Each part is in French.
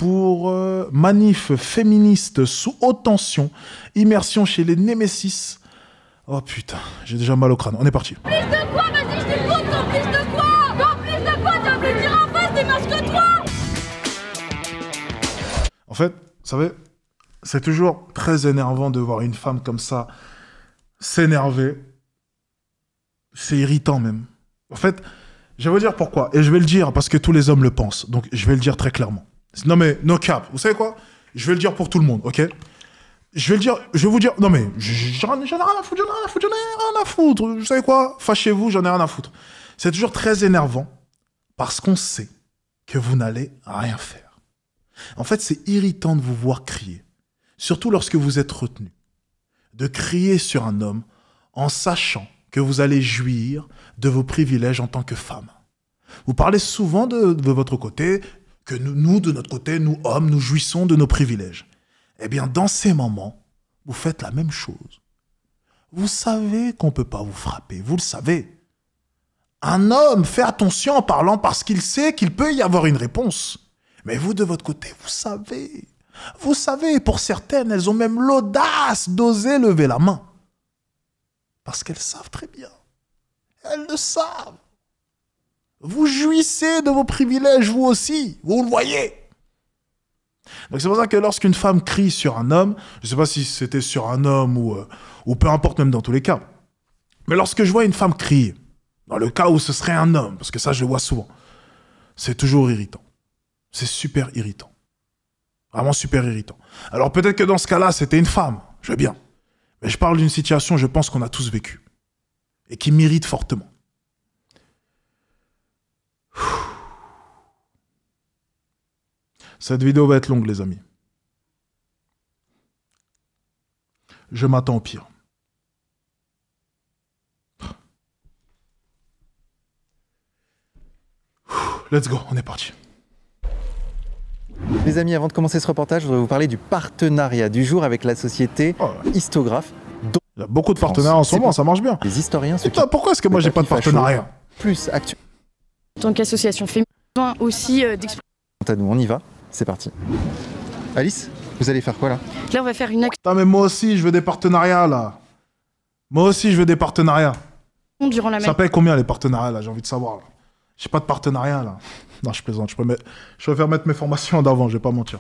pour manif féministe sous haute tension, immersion chez les Némésis. Oh putain, j'ai déjà mal au crâne. On est parti. Complice de quoi? Vas-y, je t'écoute, complice de quoi? Complice de quoi? Tu vas me le dire en face, t'es moche que toi! En fait, vous savez, c'est toujours très énervant de voir une femme comme ça s'énerver. C'est irritant même. En fait, je vais vous dire pourquoi. Et je vais le dire parce que tous les hommes le pensent. Donc, je vais le dire très clairement. Non mais, no cap. Vous savez quoi? Je vais le dire pour tout le monde, ok? Je vais le dire, je vais vous dire... Non mais, j'en ai rien à foutre, j'en ai rien à foutre. Vous savez quoi? Fâchez-vous, j'en ai rien à foutre. C'est toujours très énervant parce qu'on sait que vous n'allez rien faire. En fait, c'est irritant de vous voir crier. Surtout lorsque vous êtes retenu. De crier sur un homme en sachant que vous allez jouir de vos privilèges en tant que femme. Vous parlez souvent de votre côté, que nous, de notre côté, nous hommes, nous jouissons de nos privilèges. Eh bien, dans ces moments, vous faites la même chose. Vous savez qu'on ne peut pas vous frapper, vous le savez. Un homme fait attention en parlant parce qu'il sait qu'il peut y avoir une réponse. Mais vous, de votre côté, vous savez. Vous savez, pour certaines, elles ont même l'audace d'oser lever la main. Parce qu'elles savent très bien. Elles le savent. Vous jouissez de vos privilèges, vous aussi. Vous le voyez. Donc c'est pour ça que lorsqu'une femme crie sur un homme, je ne sais pas si c'était sur un homme ou peu importe, même dans tous les cas. Mais lorsque je vois une femme crier, dans le cas où ce serait un homme, parce que ça je le vois souvent, c'est toujours irritant. C'est super irritant. Vraiment super irritant. Alors peut-être que dans ce cas-là, c'était une femme. Je veux bien. Mais je parle d'une situation, je pense qu'on a tous vécu. Et qui m'irrite fortement. Cette vidéo va être longue, les amis. Je m'attends au pire. Let's go, on est parti. Les amis, avant de commencer ce reportage, je voudrais vous parler du partenariat du jour avec la société Histographe. Il y a beaucoup de partenariats en ce moment, ça marche bien. Les historiens... Putain, pourquoi est-ce que moi j'ai pas de partenariat? Plus actuel. En tant qu'association féminine, aussi d'exprimer. On y va, c'est parti. Alice, vous allez faire quoi là? Là, on va faire une action. Putain, mais moi aussi, je veux des partenariats là. Moi aussi, je veux des partenariats. Durant la Ça paye combien les partenariats là? J'ai envie de savoir. J'ai pas de partenariat là. Non, je plaisante. Je préfère mettre mes formations d'avant, je vais pas mentir.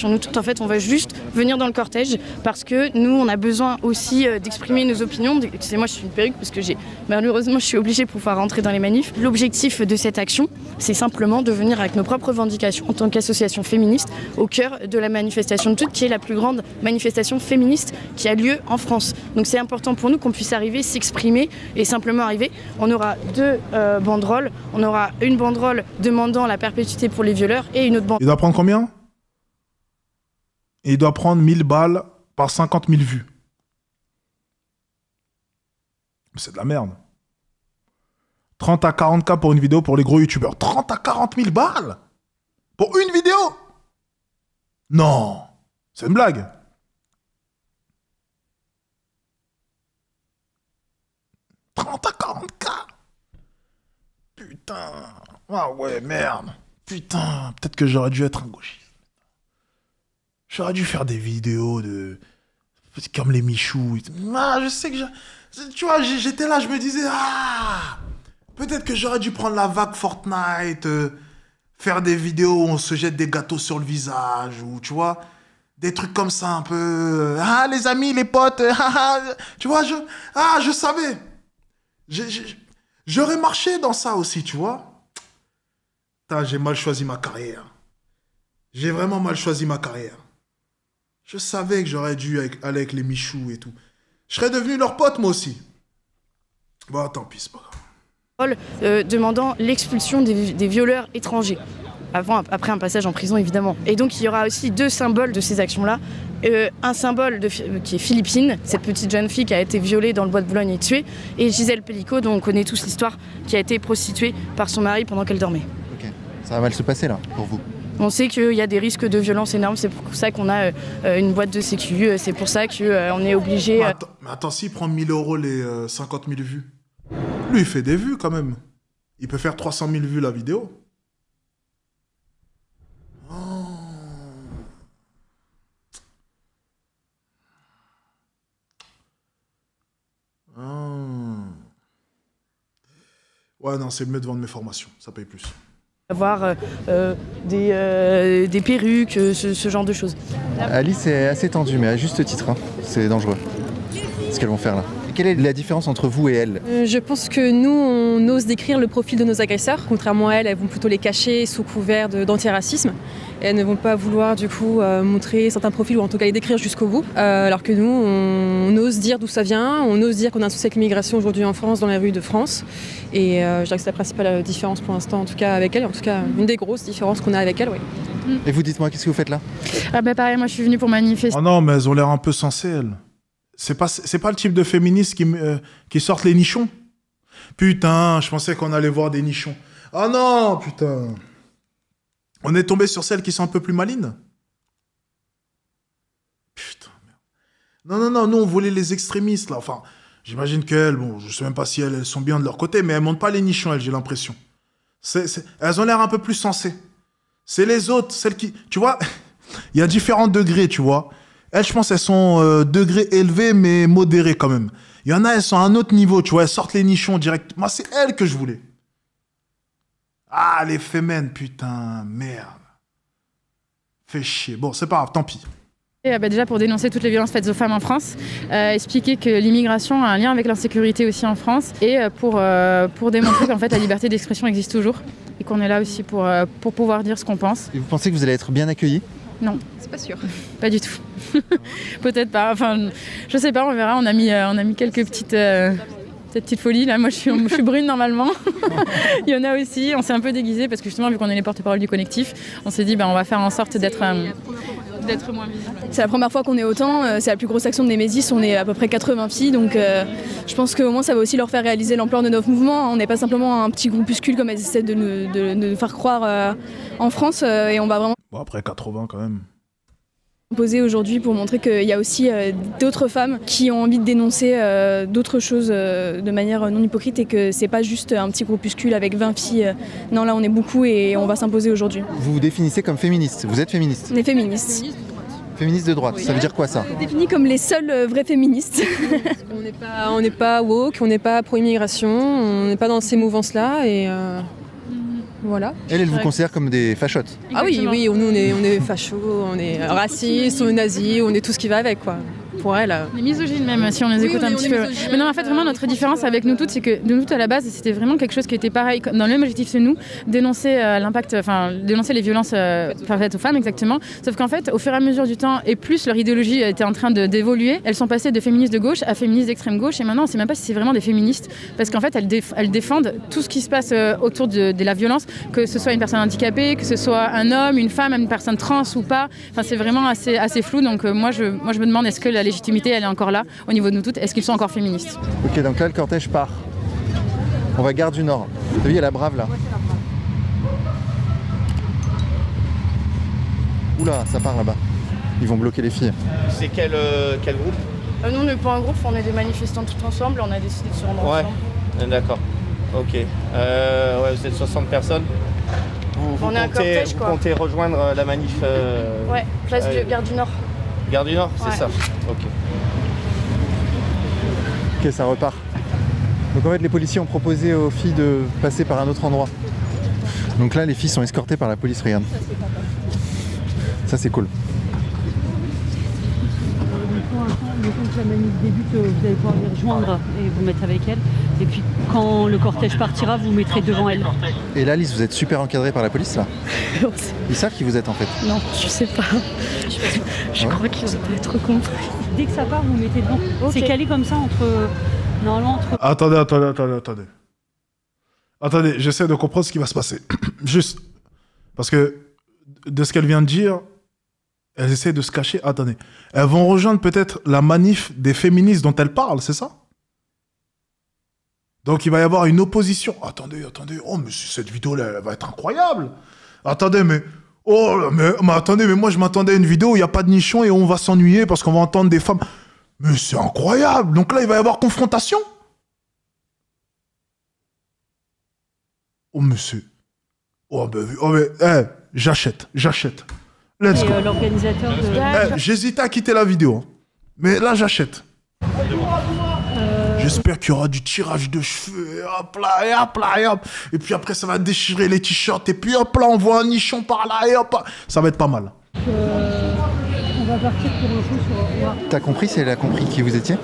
Nous toutes, en fait, on va juste venir dans le cortège parce que nous, on a besoin aussi d'exprimer nos opinions. Excusez-moi, je suis une perruque parce que malheureusement, je suis obligée pour pouvoir rentrer dans les manifs. L'objectif de cette action, c'est simplement de venir avec nos propres revendications en tant qu'association féministe au cœur de la manifestation de toutes, qui est la plus grande manifestation féministe qui a lieu en France. Donc c'est important pour nous qu'on puisse arriver, s'exprimer et simplement arriver. On aura deux banderoles. On aura une banderole demandant la perpétuité pour les violeurs et une autre banderole. Il doit prendre combien? Et il doit prendre 1000 balles par 50 000 vues. C'est de la merde. 30 à 40K pour une vidéo pour les gros youtubeurs. 30 à 40 000 balles pour une vidéo? Non, c'est une blague. « 30 à 40K. Putain. Ah ouais, merde. Putain, peut-être que j'aurais dû être un gauchiste. J'aurais dû faire des vidéos comme les Michou. Ah, je sais que... Tu vois, j'étais là, je me disais... Ah, peut-être que j'aurais dû prendre la vague Fortnite, faire des vidéos où on se jette des gâteaux sur le visage, ou tu vois, des trucs comme ça un peu... Ah, les amis, les potes, tu vois, je savais. J'aurais marché dans ça aussi, tu vois. Putain, j'ai mal choisi ma carrière. J'ai vraiment mal choisi ma carrière. Je savais que j'aurais dû aller avec les Michou et tout. Je serais devenu leur pote, moi aussi. Bon, tant pis, c'est pas grave. Demandant l'expulsion des violeurs étrangers. Après un passage en prison, évidemment. Et donc, il y aura aussi deux symboles de ces actions-là. Un symbole qui est Philippine, cette petite jeune fille qui a été violée dans le bois de Boulogne et tuée. Et Gisèle Pellicot, dont on connaît tous l'histoire, qui a été prostituée par son mari pendant qu'elle dormait. Ok, ça va mal se passer là, pour vous? On sait qu'il y a des risques de violence énormes, c'est pour ça qu'on a une boîte de sécu, c'est pour ça qu'on est obligé... Mais attends, s'il prend 1000 € les 50 000 vues, lui il fait des vues quand même. Il peut faire 300 000 vues la vidéo. Oh. Ouais, non, c'est mieux de vendre mes formations, ça paye plus. Avoir des perruques, ce genre de choses. Alice est assez tendue, mais à juste titre, hein. C'est dangereux. Ce qu'elles vont faire là. Quelle est la différence entre vous et elles? Je pense que nous, on ose décrire le profil de nos agresseurs. Contrairement à elles, elles vont plutôt les cacher sous couvert d'antiracisme. Et elles ne vont pas vouloir du coup montrer certains profils ou en tout cas les décrire jusqu'au bout. Alors que nous, on ose dire d'où ça vient, on ose dire qu'on a un souci avec l'immigration aujourd'hui en France, dans les rues de France. Et je dirais que c'est la principale différence pour l'instant, en tout cas avec elles. En tout cas, une des grosses différences qu'on a avec elles, oui. Et vous, dites-moi, qu'est-ce que vous faites là? Ah bah pareil, moi je suis venue pour manifester. Oh non, mais elles ont l'air un peu sensées, elles. C'est pas le type de féministes qui sortent les nichons. Putain, je pensais qu'on allait voir des nichons. Ah non, putain. On est tombé sur celles qui sont un peu plus malines. Putain, merde. Non, nous on voulait les extrémistes, là. Enfin, j'imagine qu'elles, bon, je sais même pas si elles sont bien de leur côté, mais elles montent pas les nichons, elles, j'ai l'impression. Elles ont l'air un peu plus sensées. C'est les autres, celles qui... Tu vois, il y a différents degrés, tu vois. Elles, je pense, elles sont degrés élevés, mais modérés quand même. Il y en a, elles sont à un autre niveau, tu vois. Elles sortent les nichons direct. Moi, c'est elles que je voulais. Ah, les fémènes, putain, merde. Fait chier. Bon, c'est pas grave, tant pis. Déjà pour dénoncer toutes les violences faites aux femmes en France, expliquer que l'immigration a un lien avec l'insécurité aussi en France et pour démontrer qu'en fait la liberté d'expression existe toujours et qu'on est là aussi pour pouvoir dire ce qu'on pense. Et vous pensez que vous allez être bien accueillis? Non. C'est pas sûr. Pas du tout. Peut-être pas. Enfin, je sais pas, on verra. On a mis quelques petites folies. Là, moi, je suis brune normalement. Il y en a aussi. On s'est un peu déguisé parce que justement, vu qu'on est les porte-parole du collectif, on s'est dit, on va faire en sorte d'être moins visible. C'est la première fois qu'on est autant. C'est la plus grosse action de Némésis. On est à peu près 80 filles. Donc, je pense qu'au moins, ça va aussi leur faire réaliser l'ampleur de notre mouvement. On n'est pas simplement un petit groupuscule comme elles essaient de nous faire croire en France. Et on va vraiment... Bon, après 80 quand même. Poser aujourd'hui pour montrer qu'il y a aussi d'autres femmes qui ont envie de dénoncer d'autres choses de manière non hypocrite et que c'est pas juste un petit groupuscule avec 20 filles. Non, là on est beaucoup et on va s'imposer aujourd'hui. Vous vous définissez comme féministe, vous êtes féministe? On est féministes. Féministe de droite, oui. Ça veut dire quoi ça? On est définis comme les seules vraies féministes. On n'est pas woke, on n'est pas pro-immigration, on n'est pas dans ces mouvances-là et... Voilà. Elle vous considère comme des fachottes? Ah oui, nous on est fachos, on est racistes, on est nazis, on est tout ce qui va avec quoi. Pour elle. Les misogynes même, si on les écoute un petit peu. Mais non, en fait, vraiment, notre différence avec nous toutes, c'est que nous toutes à la base, c'était vraiment quelque chose qui était pareil, dans le même objectif que nous, dénoncer dénoncer les violences faites aux femmes, exactement. Sauf qu'en fait, au fur et à mesure du temps, et plus leur idéologie était en train d'évoluer, elles sont passées de féministes de gauche à féministes d'extrême gauche, et maintenant, on ne sait même pas si c'est vraiment des féministes, parce qu'en fait, elles défendent tout ce qui se passe autour de la violence, que ce soit une personne handicapée, que ce soit un homme, une femme, une personne trans ou pas. Enfin, c'est vraiment assez flou. Donc moi, je me demande, est-ce que la légitimité, elle est encore là au niveau de nous toutes? Est-ce qu'ils sont encore féministes? Ok, donc là, le cortège part. On va Gare du Nord. Vous avez vu, il y a la Brave là. Oula, ça part là-bas. Ils vont bloquer les filles. C'est quel groupe? Nous, on n'est pas un groupe, on est des manifestants tous ensemble. On a décidé de se rendre ensemble. Ouais, d'accord. Ok. Ouais, vous êtes 60 personnes. On est un cortège, vous comptez rejoindre la manif Ouais, place de Gare du Nord. Gare du Nord, c'est ouais. ça. Ok. Ok, ça repart. Donc en fait, les policiers ont proposé aux filles de passer par un autre endroit. Donc là, les filles sont escortées par la police, regarde. Ça, c'est cool. Quand la manif débute, vous allez pouvoir les rejoindre et vous mettre avec elle. Et puis quand le cortège partira, vous mettrez devant elle. Et là, Alice, vous êtes super encadrée par la police, là? Ils savent qui vous êtes, en fait? Non, je sais pas. Je crois qu'ils ont pas trop compris. Dès que ça part, vous mettez devant. Okay. C'est calé comme ça normalement entre... Attendez, j'essaie de comprendre ce qui va se passer. Juste, parce que de ce qu'elle vient de dire, elles essaient de se cacher. Attendez, elles vont rejoindre peut-être la manif des féministes dont elle parle, c'est ça? Donc il va y avoir une opposition. Attendez. Oh, mais cette vidéo-là, elle va être incroyable. Attendez, mais... Oh, mais attendez, mais moi je m'attendais à une vidéo où il n'y a pas de nichon et on va s'ennuyer parce qu'on va entendre des femmes. Mais c'est incroyable. Donc là, il va y avoir confrontation. Oh, monsieur. Oh, mais j'achète. Let's go. L'organisateur de... J'hésitais à quitter la vidéo. Hein. Mais là, j'achète. J'espère qu'il y aura du tirage de cheveux, et hop là, et hop là, et hop. Et puis après, ça va déchirer les t-shirts, et puis hop là, on voit un nichon par là, et hop. Ça va être pas mal. On va partir pour info sur... T'as compris si elle a compris qui vous étiez?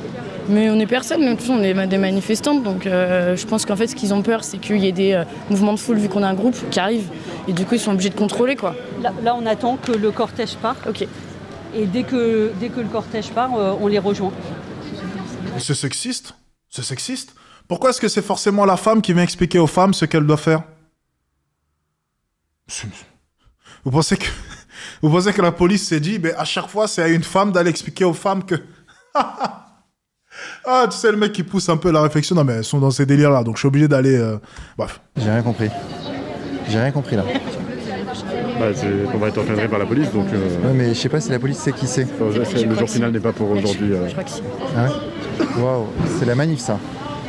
Mais on est personne, de toute façon, on est des manifestantes, donc je pense qu'en fait ce qu'ils ont peur c'est qu'il y ait des mouvements de foule vu qu'on a un groupe qui arrive et du coup ils sont obligés de contrôler quoi. Là on attend que le cortège parte. Ok. Et dès que le cortège part, on les rejoint. C'est sexiste? C'est sexiste? Pourquoi est-ce que c'est forcément la femme qui vient expliquer aux femmes ce qu'elle doit faire? Vous pensez que la police s'est dit, à chaque fois c'est à une femme d'aller expliquer aux femmes que... Ah, tu sais, le mec qui pousse un peu la réflexion. Non, mais elles sont dans ces délires-là, donc je suis obligé d'aller... Bref. J'ai rien compris. J'ai rien compris, là. On va être encadré par la police, donc... Ouais, mais je sais pas si la police sait qui c'est. Le jour final n'est pas pour aujourd'hui. Je crois que si. Ah ouais? Waouh, c'est la manif, ça.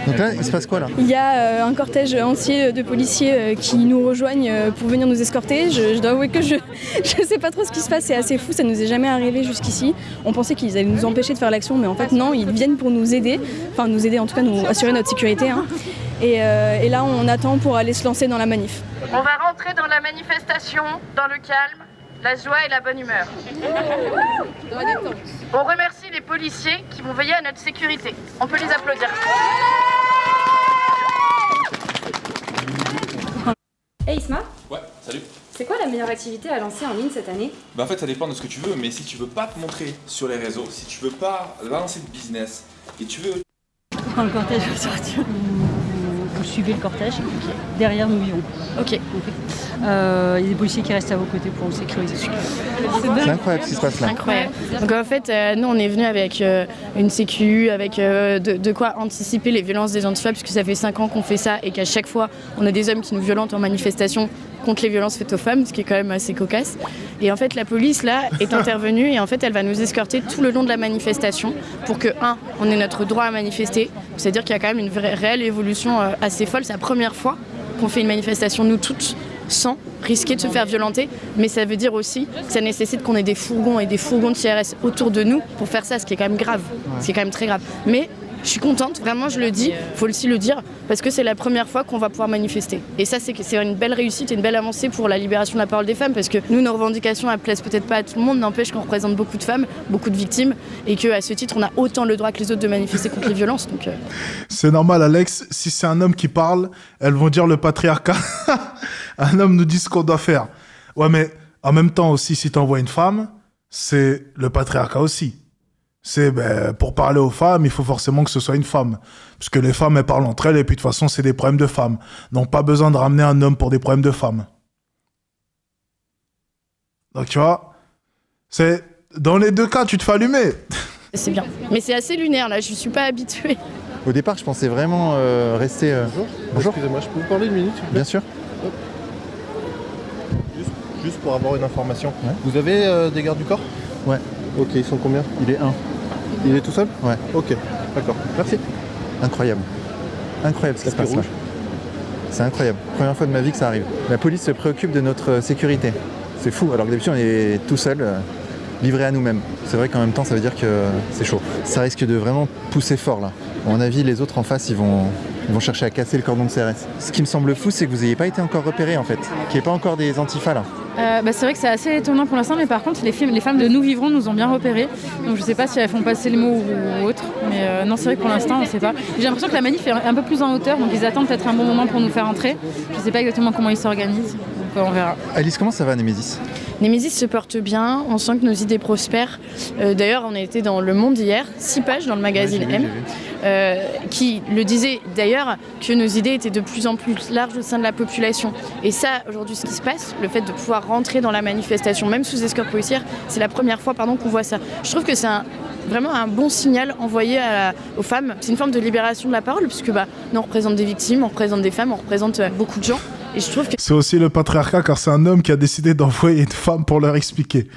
Donc là, il se passe quoi, là? Il y a un cortège entier de policiers qui nous rejoignent pour venir nous escorter. Je dois avouer que je sais pas trop ce qui se passe, c'est assez fou, ça nous est jamais arrivé jusqu'ici. On pensait qu'ils allaient nous empêcher de faire l'action, mais en fait non, ils viennent pour nous aider. Enfin nous aider, en tout cas nous assurer notre sécurité. Hein. Et là on attend pour aller se lancer dans la manif. On va rentrer dans la manifestation, dans le calme, la joie et la bonne humeur. On remercie les policiers qui vont veiller à notre sécurité. On peut les applaudir. Hey Isma. Ouais, salut. C'est quoi la meilleure activité à lancer en ligne cette année? En fait ça dépend de ce que tu veux, mais si tu veux pas te montrer sur les réseaux, si tu veux pas lancer de business, et tu veux... Quand le cortège va sortir, vous suivez le cortège, derrière nous vivons. Ok. Il y a des policiers qui restent à vos côtés pour vous sécuriser. C'est incroyable ce qui se passe là. Incroyable. Donc en fait, nous on est venus avec une sécu, avec de quoi anticiper les violences des antifas, puisque ça fait 5 ans qu'on fait ça et qu'à chaque fois on a des hommes qui nous violentent en manifestation contre les violences faites aux femmes, ce qui est quand même assez cocasse. Et en fait la police là est intervenue et en fait elle va nous escorter tout le long de la manifestation pour que, on ait notre droit à manifester. C'est-à-dire qu'il y a quand même une réelle évolution assez folle. C'est la première fois qu'on fait une manifestation nous toutes sans risquer de se faire violenter, mais ça veut dire aussi que ça nécessite qu'on ait des fourgons et des fourgons de CRS autour de nous pour faire ça, ce qui est quand même grave, ce qui est quand même très grave. Mais je suis contente, vraiment je le dis, faut aussi le dire, parce que c'est la première fois qu'on va pouvoir manifester. Et ça c'est une belle réussite et une belle avancée pour la libération de la parole des femmes, parce que nous, nos revendications, elles plaisent peut-être pas à tout le monde, n'empêche qu'on représente beaucoup de femmes, beaucoup de victimes, et qu'à ce titre, on a autant le droit que les autres de manifester contre les violences. Donc, C'est normal Alex, si c'est un homme qui parle, elles vont dire le patriarcat. Un homme nous dit ce qu'on doit faire. Ouais, mais en même temps aussi, si t'envoies une femme, c'est le patriarcat aussi. C'est pour parler aux femmes, il faut forcément que ce soit une femme. Parce que les femmes, elles parlent entre elles, et puis de toute façon, c'est des problèmes de femmes. Donc pas besoin de ramener un homme pour des problèmes de femmes. Donc tu vois, c'est dans les deux cas, tu te fais allumer. c'est bien. Mais c'est assez lunaire, là, je suis pas habituée. Au départ, je pensais vraiment rester... Bonjour. Excusez-moi, je peux vous parler une minute, s'il vous plaît? Bien sûr. Juste pour avoir une information. Ouais. Vous avez des gardes du corps? Ouais. Ok, ils sont combien? Il est 1. Il est tout seul? Ouais. Ok, d'accord. Merci. Incroyable. Incroyable ce qui se passe là. C'est incroyable. Première fois de ma vie que ça arrive. La police se préoccupe de notre sécurité. C'est fou, alors que d'habitude on est tout seul, livré à nous-mêmes. C'est vrai qu'en même temps ça veut dire que c'est chaud. Ça risque de vraiment pousser fort là. À mon avis, les autres en face, ils vont chercher à casser le cordon de CRS. Ce qui me semble fou, c'est que vous n'ayez pas été encore repérés en fait. Qu'il n'y ait pas encore des antifas là. C'est vrai que c'est assez étonnant pour l'instant, mais par contre les femmes de Nous Vivrons nous ont bien repérés. Donc je sais pas si elles font passer le mot ou autre. Mais non, c'est vrai que pour l'instant on ne sait pas. J'ai l'impression que la manif est un peu plus en hauteur, donc ils attendent peut-être un bon moment pour nous faire entrer. Je ne sais pas exactement comment ils s'organisent, donc on verra. Alice, comment ça va Némésis? Némésis se porte bien, on sent que nos idées prospèrent. D'ailleurs, on a été dans Le Monde hier, 6 pages dans le magazine M, qui le disait d'ailleurs que nos idées étaient de plus en plus larges au sein de la population. Et ça, aujourd'hui, ce qui se passe, le fait de pouvoir rentrer dans la manifestation, même sous escorte policière, c'est la première fois qu'on voit ça. Je trouve que c'est vraiment un bon signal envoyé aux femmes. C'est une forme de libération de la parole, puisque nous, on représente des victimes, on représente des femmes, on représente beaucoup de gens. Et je trouve que... C'est aussi le patriarcat, car c'est un homme qui a décidé d'envoyer une femme pour leur expliquer.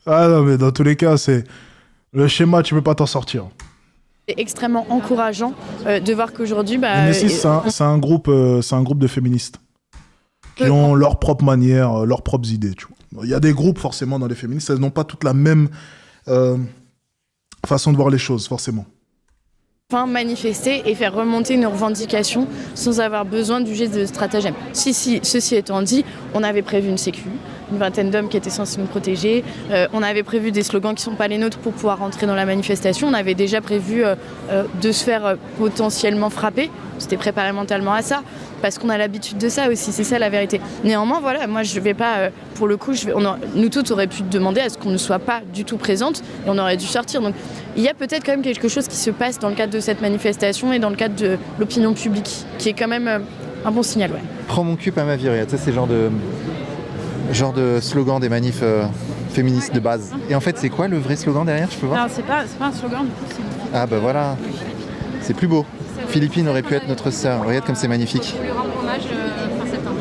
Ah non, mais dans tous les cas, c'est le schéma, tu peux pas t'en sortir. C'est extrêmement encourageant de voir qu'aujourd'hui... Némésis, c'est un groupe de féministes qui ont leur propre manière, leurs propres idées. Tu vois. Il y a des groupes, forcément, dans les féministes, elles n'ont pas toutes la même façon de voir les choses, forcément. Enfin, manifester et faire remonter nos revendications sans avoir besoin du geste de stratagème. Ceci étant dit, on avait prévu une sécu, une vingtaine d'hommes qui étaient censés nous protéger, on avait prévu des slogans qui ne sont pas les nôtres pour pouvoir rentrer dans la manifestation, on avait déjà prévu de se faire potentiellement frapper, on s'était préparé mentalement à ça, parce qu'on a l'habitude de ça aussi, c'est ça la vérité. Néanmoins, voilà, moi je vais pas, pour le coup, nous toutes auraient pu demander à ce qu'on ne soit pas du tout présentes et on aurait dû sortir. Donc il y a peut-être quand même quelque chose qui se passe dans le cadre de cette manifestation et dans le cadre de l'opinion publique, qui est quand même un bon signal. Ouais. Prends mon cul, pas ma virée, tu sais, c'est genre de slogan des manifs féministes de base. Et en fait, c'est quoi le vrai slogan derrière, je peux voir? Alors c'est pas un slogan, du coup, c'est... Ah bah voilà, c'est plus beau. Philippine aurait pu être notre sœur. Regarde comme c'est magnifique. On lui rend hommage fin septembre.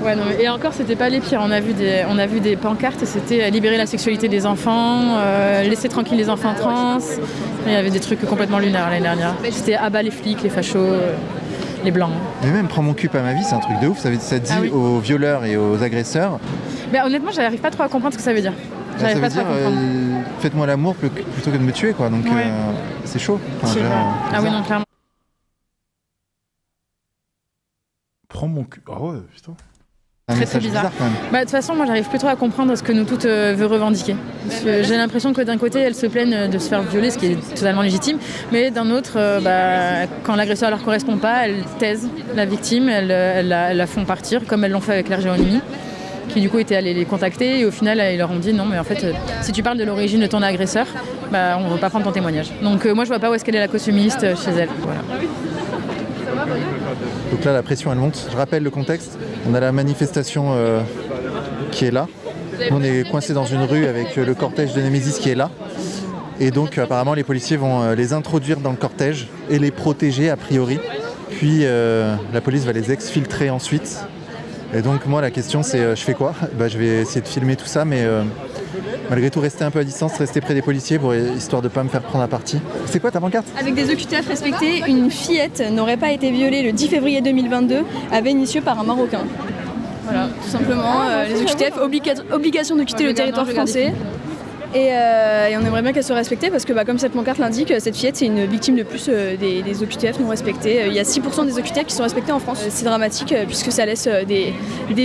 Ouais, non, et encore, c'était pas les pires. On a vu des pancartes et c'était libérer la sexualité des enfants, laisser tranquille les enfants trans. Il y avait des trucs complètement lunaires l'année dernière. C'était abat les flics, les fachos, les blancs. Mais même prends mon cul pas ma vie, c'est un truc de ouf. Ça dit aux violeurs et aux agresseurs. Mais honnêtement, j'arrive pas trop à comprendre ce que ça veut dire. Ça veut dire faites-moi l'amour plutôt que de me tuer, quoi. Donc c'est chaud. Enfin, ah oui, non, clairement. Prends mon cul. Ah ouais, putain. Très bizarre. Quand même. De toute façon, moi, j'arrive plus trop à comprendre ce que nous toutes veut revendiquer. Parce que j'ai l'impression que d'un côté, elles se plaignent de se faire violer, ce qui est totalement légitime, mais d'un autre, quand l'agresseur leur correspond pas, elles taisent la victime, elles la font partir, comme elles l'ont fait avec l'Argéronymie, qui du coup était allé les contacter et au final, ils leur ont dit non, mais en fait, si tu parles de l'origine de ton agresseur, on ne veut pas prendre ton témoignage. Donc moi, je vois pas où est-ce qu'elle est la costumiste chez elle. Voilà. Donc là, la pression, elle monte. Je rappelle le contexte. On a la manifestation qui est là. On est coincé dans une rue avec le cortège de Némésis qui est là. Et donc, apparemment, les policiers vont les introduire dans le cortège et les protéger, a priori. Puis, la police va les exfiltrer ensuite. Et donc, moi, la question, c'est je fais quoi? Je vais essayer de filmer tout ça, mais malgré tout, rester un peu à distance, rester près des policiers, histoire de ne pas me faire prendre à partie. C'est quoi ta pancarte? Avec des OQTF respectés, une fillette n'aurait pas été violée le 10 février 2022 à Vénissieux par un Marocain. Voilà, tout simplement. Les OQTF, obligation de quitter le territoire français. Et on aimerait bien qu'elle soit respectée parce que comme cette pancarte l'indique, cette fillette c'est une victime de plus des OQTF non respectés. Il y a 6% des OQTF qui sont respectés en France. C'est dramatique puisque ça laisse des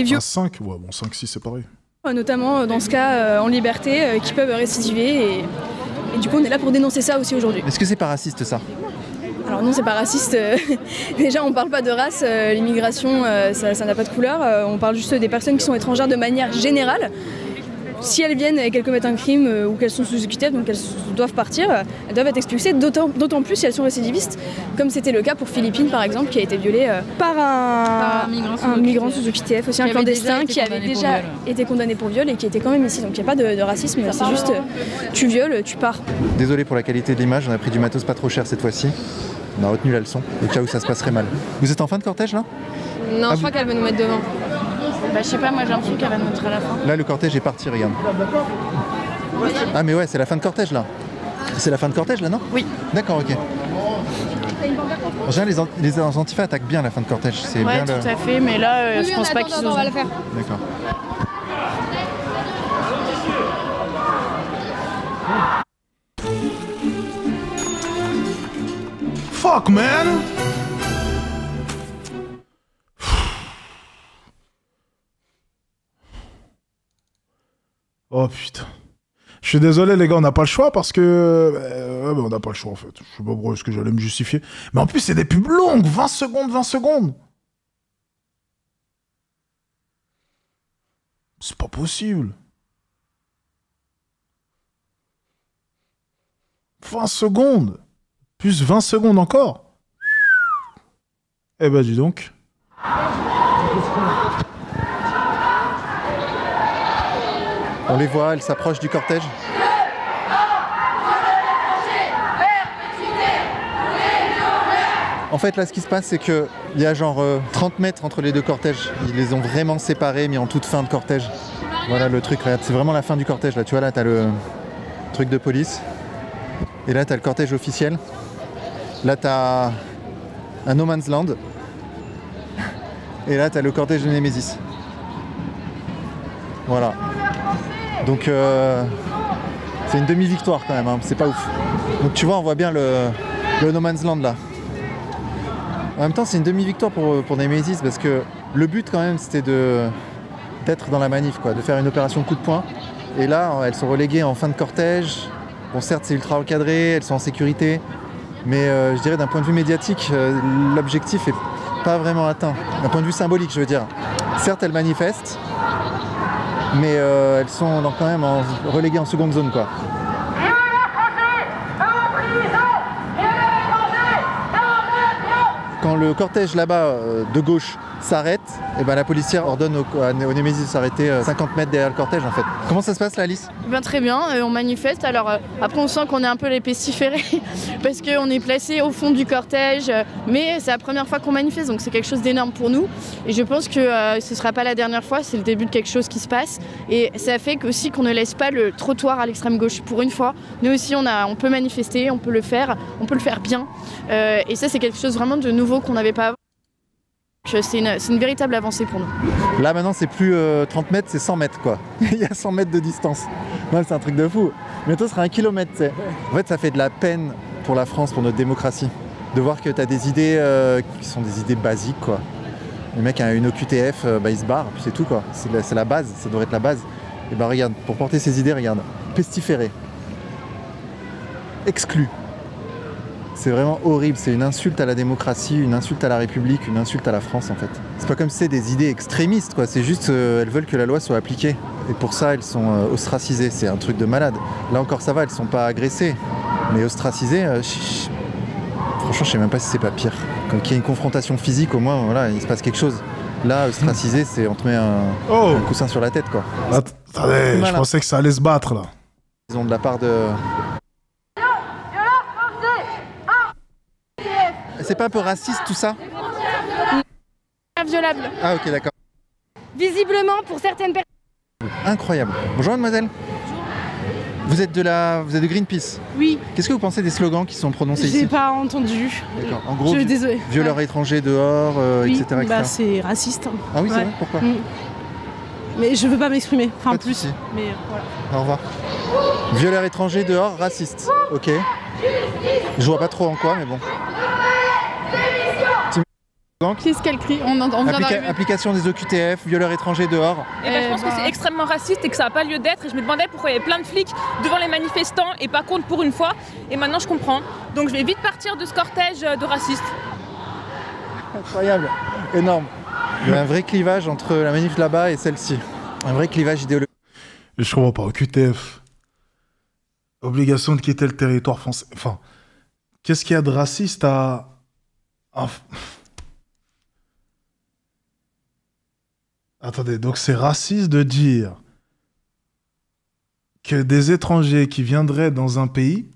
vieux... 5, ouais, bon 5-6 c'est pareil. Notamment dans ce cas en liberté qui peuvent récidiver et du coup on est là pour dénoncer ça aussi aujourd'hui. Est-ce que c'est pas raciste ça? Alors non, c'est pas raciste. Déjà, on parle pas de race. L'immigration, ça n'a pas de couleur. On parle juste des personnes qui sont étrangères de manière générale. Si elles viennent et qu'elles commettent un crime ou qu'elles sont sous OQTF, donc elles doivent partir, elles doivent être expulsées, d'autant plus si elles sont récidivistes, comme c'était le cas pour Philippine par exemple, qui a été violée par un migrant sous OQTF, aussi un clandestin qui avait déjà été condamné pour viol et qui était quand même ici. Donc il n'y a pas de racisme, c'est juste tu violes, tu pars. Désolé pour la qualité de l'image, on a pris du matos pas trop cher cette fois-ci. On a retenu la leçon, au cas où ça se passerait mal. Vous êtes en fin de cortège là? Non, je crois qu'elle veut nous mettre devant. Je sais pas, moi j'ai l'impression qu'elle va nous mettre à la fin. Là, le cortège est parti, regarde. Ah, mais ouais, c'est la fin de cortège là. C'est la fin de cortège là, non? Oui. D'accord, ok. En général, les antifas attaquent bien la fin de cortège. Ouais, bien tout à fait, mais là, je pense pas qu'ils osent. On va le faire. D'accord. Fuck, man! Oh putain. Je suis désolé les gars, on n'a pas le choix parce que... on n'a pas le choix en fait. Je sais pas pourquoi est-ce que j'allais me justifier. Mais en plus c'est des pubs longues, 20 secondes, 20 secondes. C'est pas possible. 20 secondes. Plus 20 secondes encore. Eh ben dis donc. On les voit, elles s'approchent du cortège. En fait, là, ce qui se passe, c'est qu'il y a genre 30 mètres entre les deux cortèges. Ils les ont vraiment séparés, mis en toute fin de cortège. Voilà le truc, regarde, c'est vraiment la fin du cortège. Là, tu vois, là, t'as le truc de police. Et là, t'as le cortège officiel. Là, t'as un No Man's Land. Et là, t'as le cortège de Némésis. Voilà. Donc c'est une demi-victoire quand même, hein. C'est pas ouf. Donc tu vois, on voit bien le No Man's Land là. En même temps, c'est une demi-victoire pour Nemesis parce que le but quand même c'était d'être dans la manif, quoi, de faire une opération coup de poing. Et là, elles sont reléguées en fin de cortège. Bon, certes, c'est ultra encadré, elles sont en sécurité, mais je dirais d'un point de vue médiatique, l'objectif est pas vraiment atteint. D'un point de vue symbolique, je veux dire. Certes, elles manifestent, mais elles sont quand même reléguées en seconde zone, quoi. Quand le cortège là-bas de gauche s'arrête, et ben la policière ordonne au Nemesis de s'arrêter 50 mètres derrière le cortège en fait. Comment ça se passe là, Alice? Ben, très bien, on manifeste. Alors après on sent qu'on est un peu les pestiférés parce qu'on est placé au fond du cortège, mais c'est la première fois qu'on manifeste, donc c'est quelque chose d'énorme pour nous. Et je pense que ce ne sera pas la dernière fois, c'est le début de quelque chose qui se passe. Et ça fait aussi qu'on ne laisse pas le trottoir à l'extrême gauche. Pour une fois, nous aussi on peut manifester, on peut le faire bien. Et ça c'est quelque chose vraiment de nouveau qu'on n'avait pas avant. C'est une véritable avancée pour nous. Là maintenant c'est plus 30 mètres, c'est 100 mètres quoi. Il y a 100 mètres de distance. Non, c'est un truc de fou. Bientôt ce sera 1 kilomètre. T'sais. En fait ça fait de la peine pour la France, pour notre démocratie. De voir que tu as des idées qui sont des idées basiques quoi. Le mec a une OQTF, il se barre, puis c'est tout quoi. C'est la base, ça devrait être la base. Et bah regarde, pour porter ses idées, regarde. Pestiféré. Exclu. C'est vraiment horrible, c'est une insulte à la démocratie, une insulte à la République, une insulte à la France en fait. C'est pas comme si c'était des idées extrémistes quoi, c'est juste elles veulent que la loi soit appliquée. Et pour ça elles sont ostracisées, c'est un truc de malade. Là encore ça va, elles sont pas agressées, mais ostracisées, franchement je sais même pas si c'est pas pire. Quand il y a une confrontation physique au moins, voilà, il se passe quelque chose. Là, ostracisé, c'est on te met un coussin sur la tête quoi. Attendez, je pensais que ça allait se battre là. Ils ont de la part de... C'est pas un peu raciste tout ça? Inviolable. Ah ok d'accord. Visiblement pour certaines personnes. Incroyable. Bonjour mademoiselle. Vous êtes de Greenpeace? Oui. Qu'est-ce que vous pensez des slogans qui sont prononcés ici? J'ai pas entendu. D'accord. En gros, désolée. Violeurs étrangers dehors, oui, etc. Bah, c'est raciste. Ah oui, c'est vrai? Pourquoi? Mais je veux pas m'exprimer. Enfin, pas de plus. souci. Mais voilà. Au revoir. Violeurs étrangers dehors, raciste. Ok. Je vois pas trop en quoi, mais bon. Qu'est-ce qu'elle crie? On vient d'arriver. Application des OQTF, violeurs étrangers dehors. Et ben, je pense que c'est extrêmement raciste et que ça n'a pas lieu d'être. Et je me demandais pourquoi il y avait plein de flics devant les manifestants et pas contre pour une fois. Et maintenant je comprends. Donc je vais vite partir de ce cortège de racistes. Incroyable, énorme. Il y a un vrai clivage entre la manif là-bas et celle-ci. Un vrai clivage idéologique. Je comprends pas, OQTF. Obligation de quitter le territoire français. Enfin, qu'est-ce qu'il y a de raciste à... Attendez, donc c'est raciste de dire que des étrangers qui viendraient dans un pays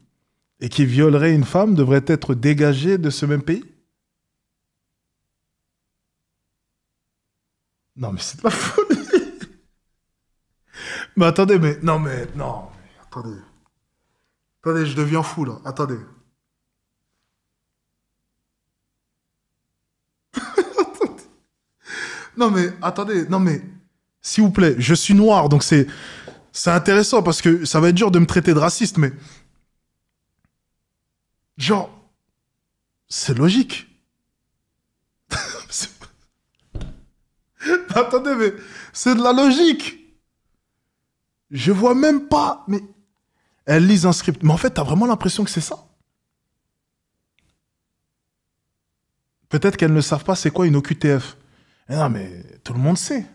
et qui violeraient une femme devraient être dégagés de ce même pays? Non, mais c'est de la folie. Mais attendez, attendez. Attendez, je deviens fou, là. Attendez. Attendez, s'il vous plaît, je suis noir, donc c'est intéressant parce que ça va être dur de me traiter de raciste, mais genre, c'est logique. Attendez, mais c'est de la logique. Je vois même pas, mais elles lisent un script. Mais en fait, t'as vraiment l'impression que c'est ça? Peut-être qu'elles ne savent pas c'est quoi une OQTF. Non, mais tout le monde sait.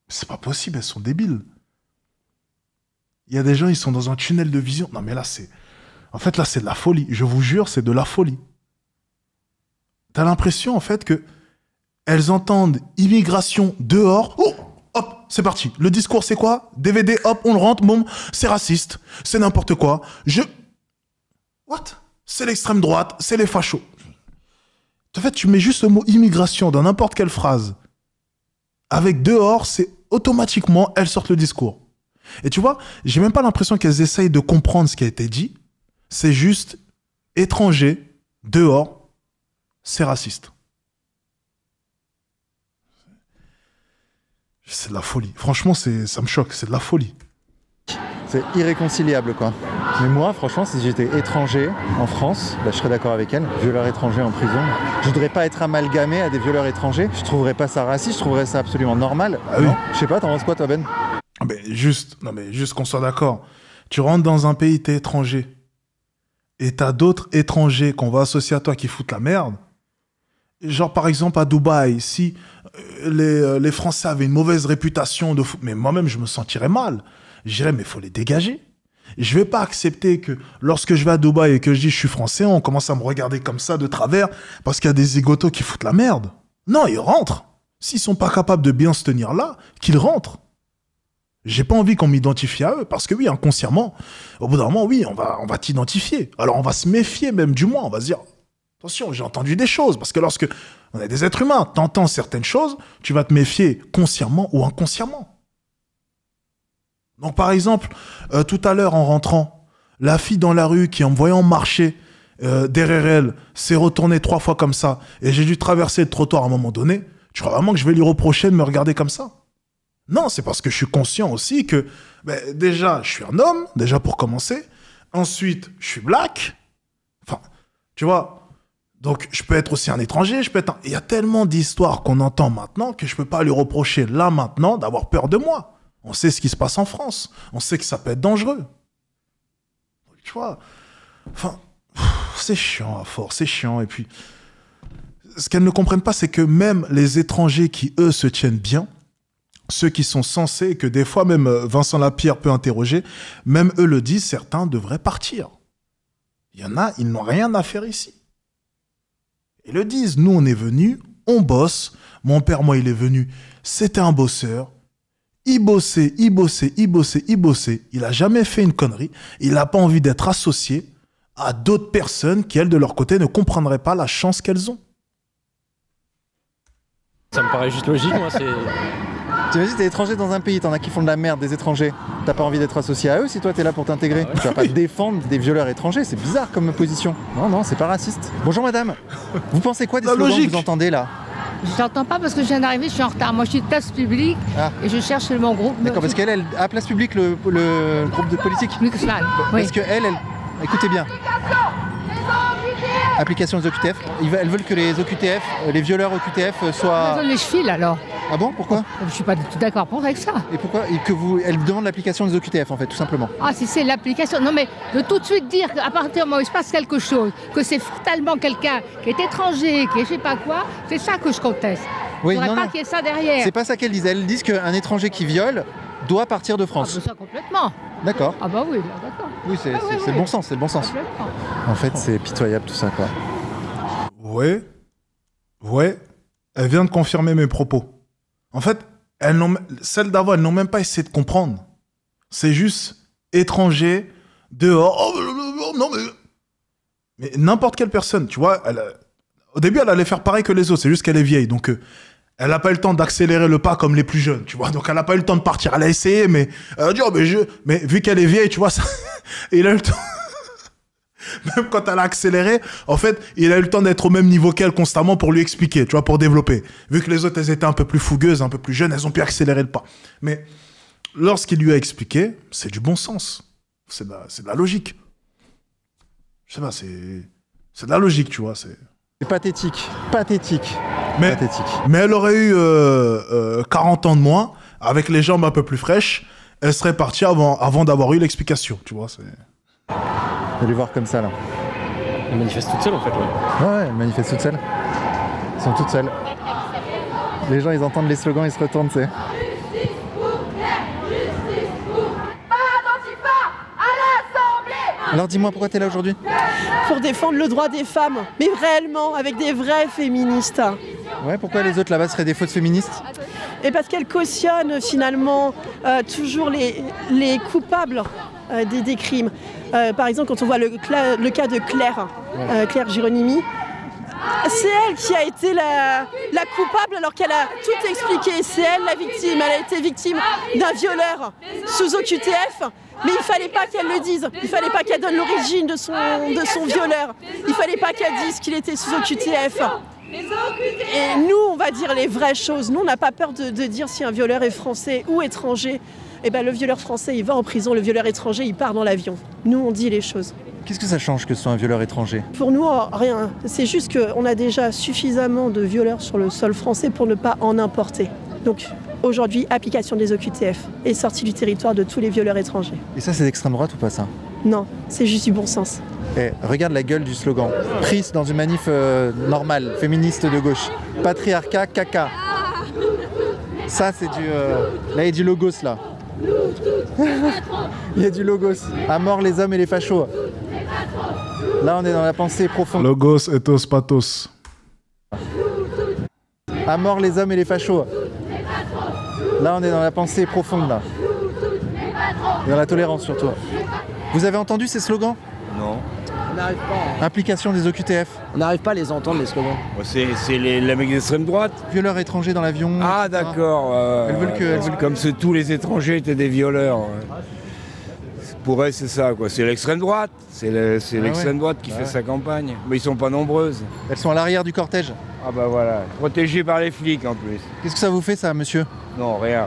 C'est pas possible, elles sont débiles. Il y a des gens, ils sont dans un tunnel de vision. Non, mais là, c'est... En fait, là, c'est de la folie. Je vous jure, c'est de la folie. T'as l'impression, en fait, que elles entendent immigration dehors. Oh, hop, c'est parti. Le discours, c'est quoi? DVD, hop, on le rentre, boum, c'est raciste, c'est n'importe quoi. What? C'est l'extrême droite, c'est les fachos. En fait, tu mets juste le mot immigration dans n'importe quelle phrase. Avec dehors, c'est automatiquement, elles sortent le discours. Et tu vois, j'ai même pas l'impression qu'elles essayent de comprendre ce qui a été dit. C'est juste étranger, dehors, c'est raciste. C'est de la folie. Franchement, ça me choque, c'est de la folie. C'est irréconciliable, quoi. Mais moi, franchement, si j'étais étranger en France, bah, je serais d'accord avec elle. Violeur étranger en prison. Je voudrais pas être amalgamé à des violeurs étrangers. Je trouverais pas ça raciste, je trouverais ça absolument normal. Ah oui. Non, je sais pas, t'en penses quoi, toi, Ben? Juste qu'on soit d'accord. Tu rentres dans un pays, t'es étranger. Et t'as d'autres étrangers qu'on va associer à toi qui foutent la merde. Genre, par exemple, à Dubaï, si les Français avaient une mauvaise réputation de foot, mais moi-même, je me sentirais mal. Je dirais, mais il faut les dégager. Je vais pas accepter que lorsque je vais à Dubaï et que je dis je suis français, on commence à me regarder comme ça de travers parce qu'il y a des zigotos qui foutent la merde. Non, ils rentrent. S'ils sont pas capables de bien se tenir là, qu'ils rentrent. J'ai pas envie qu'on m'identifie à eux, parce que oui, inconsciemment, au bout d'un moment, oui, on va t'identifier. Alors on va se méfier même du moi, on va se dire, attention, j'ai entendu des choses, parce que lorsque on est des êtres humains, t'entends certaines choses, tu vas te méfier consciemment ou inconsciemment. Donc par exemple, tout à l'heure en rentrant, la fille dans la rue qui en me voyant marcher derrière elle s'est retournée 3 fois comme ça, et j'ai dû traverser le trottoir à un moment donné, tu crois vraiment que je vais lui reprocher de me regarder comme ça ? Non, c'est parce que je suis conscient aussi que, déjà, je suis un homme, déjà pour commencer. Ensuite, je suis black. Enfin, tu vois. Donc, je peux être aussi un étranger, je peux être Il y a tellement d'histoires qu'on entend maintenant que je peux pas lui reprocher, là, maintenant, d'avoir peur de moi. On sait ce qui se passe en France. On sait que ça peut être dangereux. Tu vois. Enfin, c'est chiant à force, c'est chiant. Et puis, ce qu'elles ne comprennent pas, c'est que même les étrangers qui, eux, se tiennent bien, ceux qui sont censés, que des fois même Vincent Lapierre peut interroger, même eux le disent, certains devraient partir. Il y en a, ils n'ont rien à faire ici. Ils le disent, nous on est venus, on bosse, mon père, moi, il est venu, c'était un bosseur, il bossait, il a jamais fait une connerie, il n'a pas envie d'être associé à d'autres personnes qui, elles, de leur côté, ne comprendraient pas la chance qu'elles ont. Ça me paraît juste logique, moi, c'est... T'imagines, t'es étranger dans un pays, t'en as qui font de la merde, des étrangers. T'as pas envie d'être associé à eux si toi t'es là pour t'intégrer. Tu vas pas défendre des violeurs étrangers, c'est bizarre comme position. Non, c'est pas raciste. Bonjour madame, vous pensez quoi des slogans que vous entendez là? Je n'entends pas parce que je viens d'arriver, je suis en retard. Moi je suis de place publique et je cherche mon groupe. D'accord, parce qu'elle a place publique le groupe de politique. Oui. Parce que elle, écoutez bien. Application des OQTF. Elles veulent que les OQTF, les violeurs OQTF soient... Elles ont les chevilles alors. Ah bon, pourquoi? Je suis pas du tout d'accord avec ça. Et pourquoi? Elle demande l'application des OQTF en fait, tout simplement. Ah si c'est l'application, non mais de tout de suite dire qu'à partir du moment où il se passe quelque chose, que c'est fatalement quelqu'un qui est étranger, qui est je sais pas quoi, c'est ça que je conteste. Oui, il ne faudrait pas qu'il y ait ça derrière. C'est pas ça qu'elles disent. Elles disent qu'un étranger qui viole doit partir de France. Ah bah ça complètement. D'accord. Ah bah oui, d'accord. Oui, c'est le bon sens, c'est le bon sens. En fait, c'est pitoyable tout ça, quoi. Ouais, elle vient de confirmer mes propos. En fait, celles d'avant, elles n'ont même pas essayé de comprendre. C'est juste étranger, dehors. Oh, non, mais n'importe quelle personne, tu vois, au début, elle allait faire pareil que les autres, c'est juste qu'elle est vieille. Donc, elle n'a pas eu le temps d'accélérer le pas comme les plus jeunes, tu vois. Donc, elle n'a pas eu le temps de partir. Elle a essayé, mais elle a dit, oh, mais vu qu'elle est vieille, tu vois, ça... il a eu le temps. Même quand elle a accéléré, en fait, il a eu le temps d'être au même niveau qu'elle constamment pour lui expliquer, tu vois, pour développer. Vu que les autres, elles étaient un peu plus fougueuses, un peu plus jeunes, elles ont pu accélérer le pas. Mais lorsqu'il lui a expliqué, c'est du bon sens. C'est de la logique. Je sais pas, c'est de la logique, tu vois. C'est pathétique. Mais elle aurait eu 40 ans de moins, avec les jambes un peu plus fraîches, elle serait partie avant d'avoir eu l'explication, tu vois. Vous allez voir comme ça, là. Elles manifestent toutes seules, en fait, Ouais, elles manifestent toutes seules. Elles sont toutes seules. Les gens, ils entendent les slogans, ils se retournent, tu sais. Alors dis-moi, pourquoi t'es là aujourd'hui? Pour défendre le droit des femmes, mais réellement, avec des vraies féministes. Ouais, pourquoi les autres là-bas seraient des fausses féministes? Et parce qu'elles cautionnent finalement toujours les coupables des crimes. Par exemple, quand on voit le cas de Claire, Claire Gironimi, c'est elle qui a été la coupable alors qu'elle a tout expliqué. C'est elle la victime. Elle a été victime d'un violeur sous OQTF. Mais il fallait pas qu'elle le dise. Il fallait pas qu'elle donne l'origine de son violeur. Il fallait pas qu'elle dise qu'il était sous OQTF. Et nous, on va dire les vraies choses. Nous, on n'a pas peur de dire si un violeur est français ou étranger. eh ben, le violeur français, il va en prison, le violeur étranger, il part dans l'avion. Nous, on dit les choses. Qu'est-ce que ça change que ce soit un violeur étranger? Pour nous, rien. C'est juste qu'on a déjà suffisamment de violeurs sur le sol français pour ne pas en importer. Donc aujourd'hui, application des OQTF et sortie du territoire de tous les violeurs étrangers. Et ça, c'est d'extrême droite ou pas ça? Non, c'est juste du bon sens. Eh, regarde la gueule du slogan. Prise dans une manif normale, féministe de gauche. Patriarcat, caca. Ça, c'est du... Là, il y a du logos, là. Il y a du logos. À mort les hommes et les fachos. Là, on est dans la pensée profonde. Logos, ethos, pathos. À mort les hommes et les fachos. Là, on est dans la pensée profonde, là. Et dans la tolérance, surtout. Vous avez entendu ces slogans? Non. On n'arrive pas. Implication des OQTF. On n'arrive pas à les entendre, les slogans. C'est les mecs d'extrême droite. Violeurs étrangers dans l'avion. Ah d'accord. Elles veulent que... Comme si tous les étrangers étaient des violeurs. Pour elles, c'est ça, quoi. C'est l'extrême droite. C'est l'extrême droite qui fait sa campagne. Mais ils sont pas nombreuses. Elles sont à l'arrière du cortège. Ah bah voilà. Protégées par les flics en plus. Qu'est-ce que ça vous fait, ça, monsieur? Non, rien.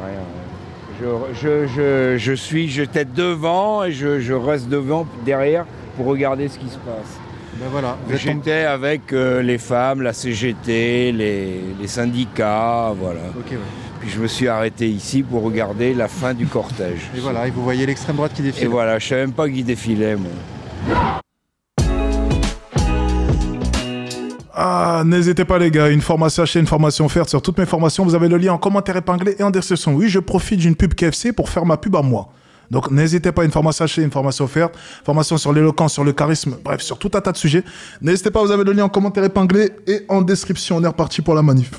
Je suis tête devant et je reste devant, derrière, pour regarder ce qui se passe. Ben voilà. J'étais avec les femmes, la CGT, les syndicats, voilà. Okay, ouais. Puis je me suis arrêté ici pour regarder la fin du cortège. Et voilà, et vous voyez l'extrême droite qui défile. Et voilà, je savais même pas qui défilait, moi. Ah, n'hésitez pas les gars, une formation achetée, une formation offerte sur toutes mes formations. Vous avez le lien en commentaire épinglé et en description. Oui, je profite d'une pub KFC pour faire ma pub à moi. Donc n'hésitez pas, une formation achetée, une formation offerte, formation sur l'éloquence, sur le charisme, bref, sur tout un tas de sujets. N'hésitez pas, vous avez le lien en commentaire épinglé et en description. On est reparti pour la manif.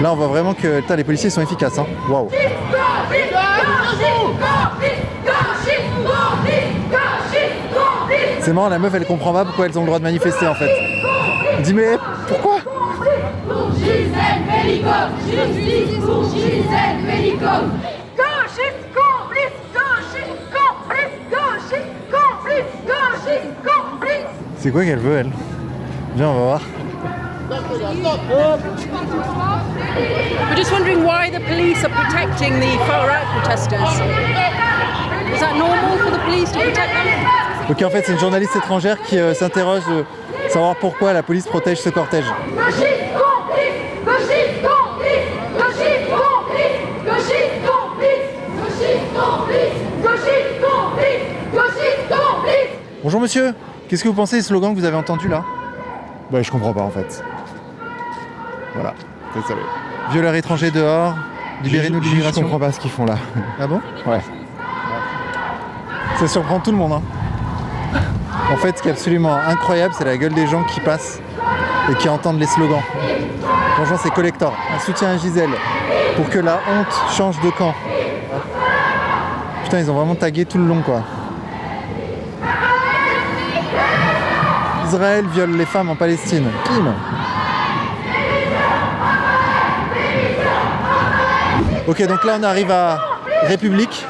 Là, on voit vraiment que les policiers sont efficaces. Hein. Waouh. C'est marrant, la meuf, elle comprend pas pourquoi elles ont le droit de manifester, en fait. Elle dit, mais pourquoi? C'est quoi qu'elle veut, elle? Viens, on va voir. We're just wondering why the police are protecting the far-right protesters. Is that normal for the police to protect them? Ok, en fait, c'est une journaliste étrangère qui s'interroge de savoir pourquoi la police protège ce cortège. Bonjour monsieur, qu'est-ce que vous pensez des slogans que vous avez entendus là? Bah je comprends pas en fait. Voilà, désolé. Violeurs étrangers dehors, libérez-nous de l'immigration. Je comprends pas ce qu'ils font là. Ah bon? Ouais. Ça surprend tout le monde. Hein. En fait, ce qui est absolument incroyable, c'est la gueule des gens qui passent et qui entendent les slogans. Franchement, c'est collector. Un soutien à Gisèle pour que la honte change de camp. Putain, ils ont vraiment tagué tout le long, quoi. Israël viole les femmes en Palestine. Kim. Ok, donc là, on arrive à République.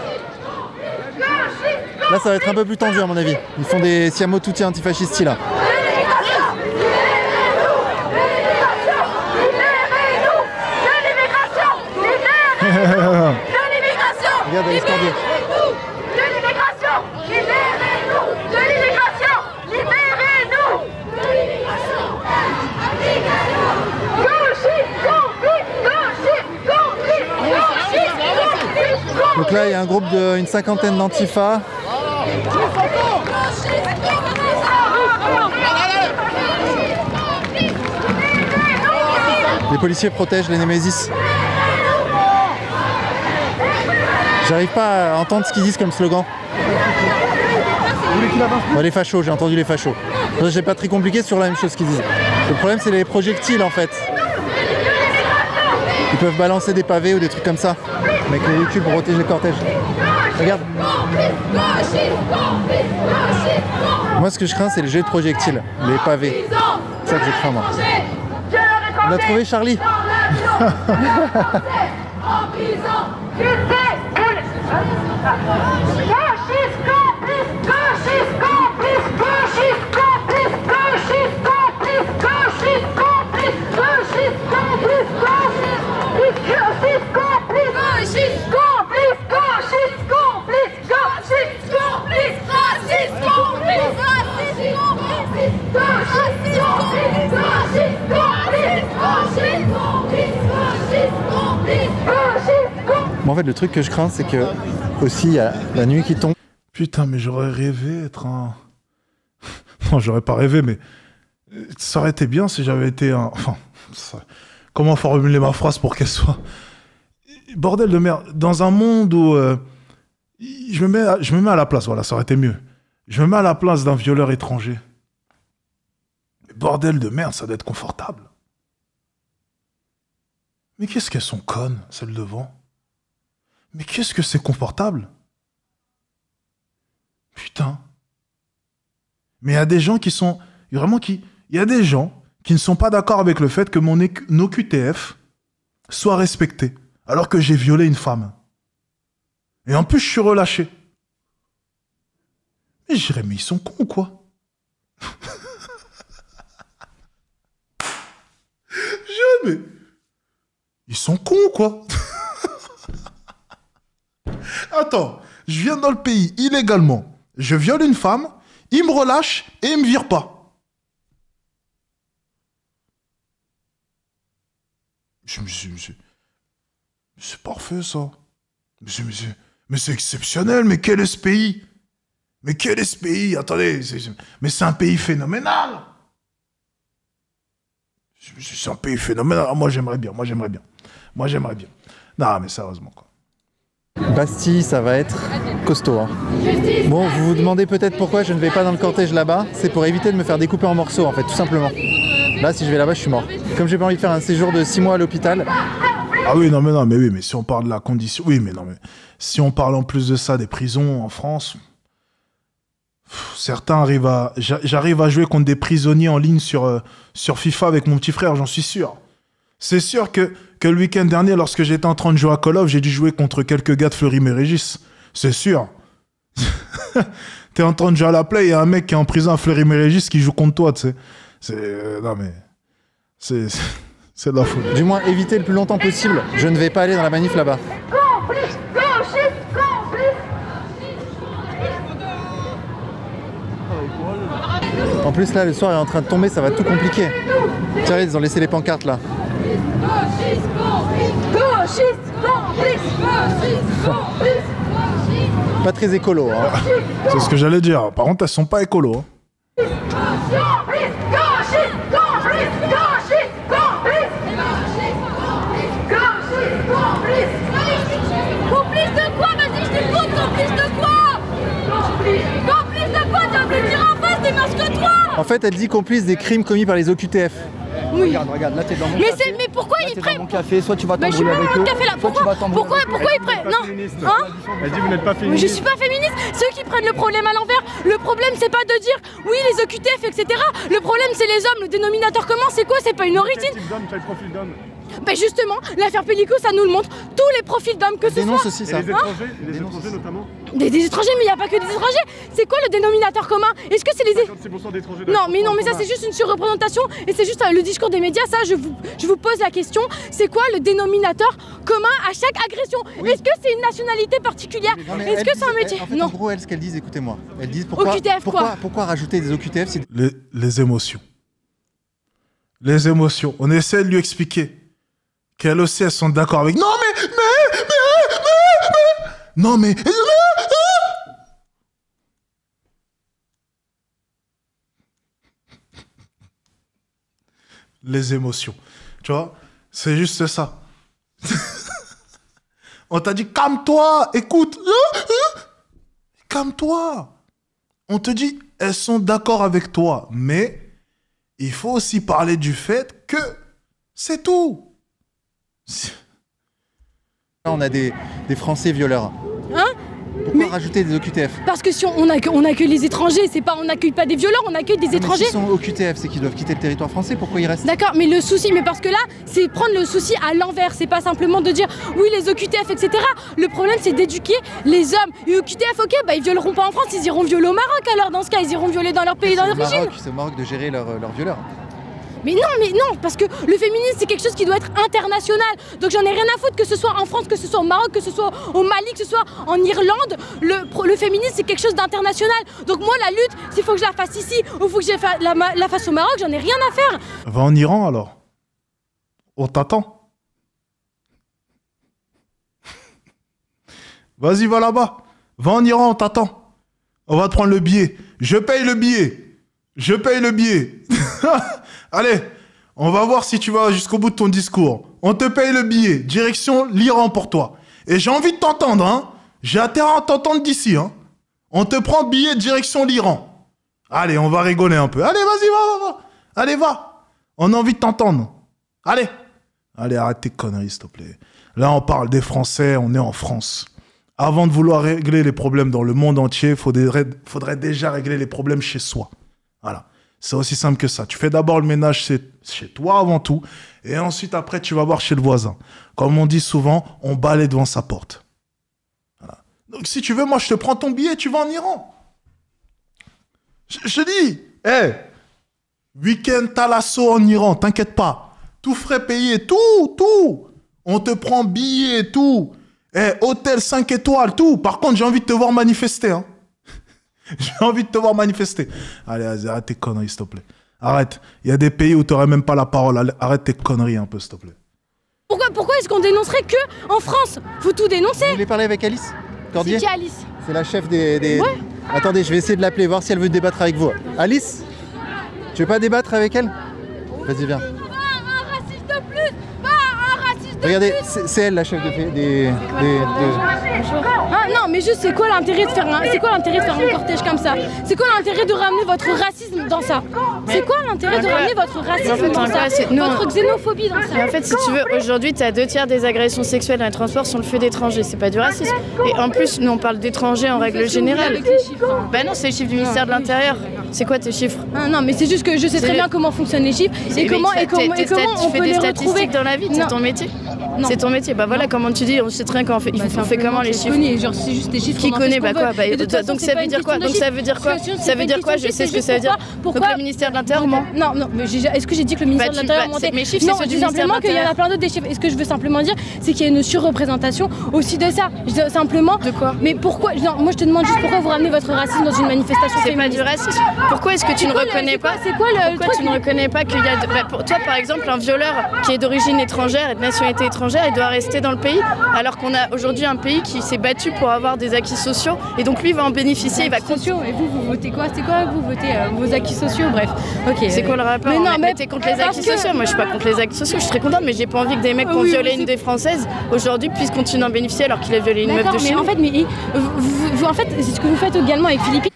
Là, ça va être un peu plus tendu, à mon avis. Ils font des siamo tutti antifascistes, là. Regarde, elle est scandée. Donc là, il y a un groupe d'une cinquantaine d'antifa. Les policiers protègent les Némésis. J'arrive pas à entendre ce qu'ils disent comme slogan. Les fachos, j'ai entendu les fachos. J'ai pas très compliqué sur la même chose qu'ils disent. Le problème, c'est les projectiles en fait. Ils peuvent balancer des pavés ou des trucs comme ça avec les véhicules pour protéger le cortège. Regarde. Moi, ce que je crains, c'est le jet de projectiles, les pavés. C'est ça que je crains, moi. On l'a trouvé, Charlie. Bon, en fait, le truc que je crains, c'est que aussi il y a la nuit qui tombe. Putain, mais j'aurais rêvé être un... Non, j'aurais pas rêvé, mais ça aurait été bien si j'avais été un... Enfin, comment formuler ma phrase pour qu'elle soit... Bordel de merde. Dans un monde où... je me mets à la place, voilà, ça aurait été mieux. Je me mets à la place d'un violeur étranger. Bordel de merde, ça doit être confortable. Mais qu'est-ce qu'elles sont connes, celles devant? Mais qu'est-ce que c'est confortable? Putain. Mais il y a des gens qui sont... Vraiment qui... Il y a des gens qui ne sont pas d'accord avec le fait que mon OQTF soit respecté, alors que j'ai violé une femme. Et en plus, je suis relâché. Mais je dirais, mais ils sont cons ou quoi? Mais... Ils sont cons ou quoi? Attends, je viens dans le pays illégalement, je viole une femme, ils me relâchent et ils me virent pas. C'est parfait ça. Mais c'est exceptionnel, mais quel est ce pays? Mais quel est ce pays? Attendez, mais c'est un pays phénoménal. C'est un pays phénoménal. Moi j'aimerais bien. Non mais sérieusement quoi. Bastille, ça va être costaud. Hein. Bon, vous vous demandez peut-être pourquoi je ne vais pas dans le cortège là-bas. C'est pour éviter de me faire découper en morceaux en fait, tout simplement. Là, si je vais là-bas, je suis mort. Comme j'ai pas envie de faire un séjour de 6 mois à l'hôpital. Ah oui, mais si on parle de la condition... Oui, mais si on parle en plus de ça des prisons en France... Certains arrivent à... J'arrive à jouer contre des prisonniers en ligne sur FIFA avec mon petit frère, j'en suis sûr. C'est sûr que le week-end dernier, lorsque j'étais en train de jouer à Call of, j'ai dû jouer contre quelques gars de Fleury-Mérogis. C'est sûr. T'es en train de jouer à la play, il y a un mec qui est en prison à Fleury-Mérogis qui joue contre toi, tu sais. Non mais... C'est de la folie. Du moins, éviter le plus longtemps possible. Je ne vais pas aller dans la manif là-bas. En plus là, le soir est en train de tomber, ça va tout compliquer. Tiens, ils ont laissé les pancartes là. Pas très écolo. Hein. C'est ce que j'allais dire. Par contre, elles sont pas écolo. Hein. Complice de quoi? Vas-y, je t'écoute, complice de quoi? Complice de quoi? T'as voulu dire en face des masques que toi? En fait, elle dit complice des crimes commis par les OQTF. Oui. Regarde, là t'es dans mon café. Mais pourquoi ils prennent mon café, soit tu vas t'embrouiller avec eux. Café, là. Pourquoi ils prennent? Non. Hein? Elle dit vous n'êtes pas féministe. Mais je suis pas féministe. Ceux qui prennent le problème à l'envers. Le problème c'est pas de dire oui les OQTF etc. Le problème c'est les hommes. Le dénominateur commun c'est quoi? C'est pas une origine. Quel profil d'homme? Ben justement, l'affaire Pellicot, ça nous le montre. Tous les profils d'hommes que ce soit. Dénonce aussi ça. Et les étrangers, les étrangers notamment. Des étrangers, mais il n'y a pas que des étrangers. C'est quoi le dénominateur commun? Est-ce que c'est les... 56% d'étrangers. Non, mais ça c'est juste une surreprésentation et c'est juste le discours des médias. Ça, je vous pose la question. C'est quoi le dénominateur commun à chaque agression? Oui. Est-ce que c'est une nationalité particulière? Est-ce que c'est un métier? En fait, non. En gros, elles, ce qu'elles disent, écoutez-moi. Elles disent pourquoi, OQTF, pourquoi rajouter des OQTF si... Les émotions. Les émotions. On essaie de lui expliquer qu'elles aussi, elles sont d'accord avec... Non, mais... Non, mais... Les émotions. Tu vois? C'est juste ça. On t'a dit, calme-toi, écoute. Calme-toi. On te dit, elles sont d'accord avec toi. Mais il faut aussi parler du fait que c'est tout. Là, on a des Français violeurs. Hein? Pourquoi rajouter des OQTF? Parce que si on accueille les étrangers, c'est pas on n'accueille pas des violeurs, on accueille des étrangers. S'ils sont OQTF, c'est qu'ils doivent quitter le territoire français, pourquoi ils restent? D'accord, mais le souci, mais parce que là, c'est prendre le souci à l'envers, c'est pas simplement de dire oui les OQTF, etc. Le problème c'est d'éduquer les hommes. Et OQTF, ok, bah ils violeront pas en France, ils iront violer au Maroc alors dans ce cas, ils iront violer dans leur pays d'origine. C'est au Maroc de gérer leurs violeurs. Mais non, parce que le féminisme c'est quelque chose qui doit être international. Donc j'en ai rien à foutre que ce soit en France, que ce soit au Maroc, que ce soit au Mali, que ce soit en Irlande. Le féminisme c'est quelque chose d'international. Donc moi la lutte, s'il faut que je la fasse ici ou faut que je la fasse au Maroc, j'en ai rien à faire. Va en Iran alors. On t'attend. Vas-y, va là-bas. Va en Iran, on t'attend. On va te prendre le billet. Je paye le billet. Je paye le billet. Allez, on va voir si tu vas jusqu'au bout de ton discours. On te paye le billet. Direction l'Iran pour toi. Et j'ai envie de t'entendre, hein. J'ai intérêt à t'entendre d'ici, hein. On te prend billet direction l'Iran. Allez, on va rigoler un peu. Allez, vas-y, va. Allez, va. On a envie de t'entendre. Allez. Allez, arrête tes conneries, s'il te plaît. Là, on parle des Français, on est en France. Avant de vouloir régler les problèmes dans le monde entier, faudrait déjà régler les problèmes chez soi. Voilà. C'est aussi simple que ça. Tu fais d'abord le ménage chez toi avant tout, et ensuite, après, tu vas voir chez le voisin. Comme on dit souvent, on balaye devant sa porte. Voilà. Donc, si tu veux, moi, je te prends ton billet, tu vas en Iran. Je dis, week-end Thalasso en Iran, t'inquiète pas. Tout frais payé, tout. On te prend billet, tout. Hôtel 5 étoiles, tout. Par contre, j'ai envie de te voir manifester, hein. J'ai envie de te voir manifester. Allez, vas-y, arrête tes conneries, s'il te plaît. Arrête. Il y a des pays où tu n'aurais même pas la parole. Allez, arrête tes conneries un peu, s'il te plaît. Pourquoi est-ce qu'on dénoncerait que en France? Faut tout dénoncer. Vous voulez parler avec Alice Cordier? C'est qui Alice? C'est la chef des... Ouais. Attendez, je vais essayer de l'appeler, voir si elle veut débattre avec vous. Alice? Tu veux pas débattre avec elle? Vas-y, viens. Pas un raciste de plus. Pas un raciste de Regardez, plus. c'est elle la chef des... Ah non, mais juste c'est quoi l'intérêt de faire un cortège comme ça? C'est quoi l'intérêt de ramener votre racisme dans ça? C'est quoi l'intérêt de ramener votre racisme dans ça? Votre xénophobie dans ça? En fait, si tu veux, aujourd'hui, tu as 2/3 des agressions sexuelles dans les transports sont le fait d'étrangers. C'est pas du racisme. Et en plus, nous, on parle d'étrangers en règle générale. Bah non, c'est les chiffres du ministère de l'Intérieur. C'est quoi tes chiffres? Non, mais c'est juste que je sais très bien comment fonctionnent les chiffres et comment on peut les retrouver. Tu fais des statistiques dans la vie, c'est ton métier. C'est ton métier. Bah voilà, comment tu dis, on sait très bien qu'on fait. On fait comment les chiffres? C'est juste des chiffres. Qui connaît? Bah quoi? Donc ça veut dire quoi? Ça veut dire quoi? Je sais ce que ça veut dire. Donc le ministère de l'Intérieur ment? Non, mais est-ce que j'ai dit que le ministère de l'Intérieur mentait? Mes chiffres, non, c'est ceux je du dis ministère de simplement qu'il y en a plein d'autres des chiffres. Et ce que je veux simplement dire, c'est qu'il y a une surreprésentation aussi de ça. Je dis simplement. De quoi? Mais pourquoi? Non, moi je te demande juste pourquoi vous ramenez votre racisme dans une manifestation féministe. C'est pas du racisme. Pourquoi est-ce que tu ne reconnais pas? C'est quoi le Pourquoi tu ne reconnais pas qu'il y a pour toi par exemple un violeur qui est d'origine étrangère et de nationalité étrangère, il doit rester dans le pays alors qu'on a aujourd'hui un pays qui s'est battu pour avoir des acquis sociaux et donc lui va en bénéficier, il va sociaux. Et vous votez quoi? C'est quoi? Vous votez vos acquis sociaux? Bref. Ok. C'est quoi le rapport? Mais t'es contre les acquis sociaux? Moi je suis pas contre les acquis sociaux, je suis très contente, mais j'ai pas envie que des mecs qui ont violé une des françaises aujourd'hui puissent continuer à en bénéficier alors qu'il a violé une meuf de chez nous. En fait, en fait, c'est ce que vous faites également avec Philippe.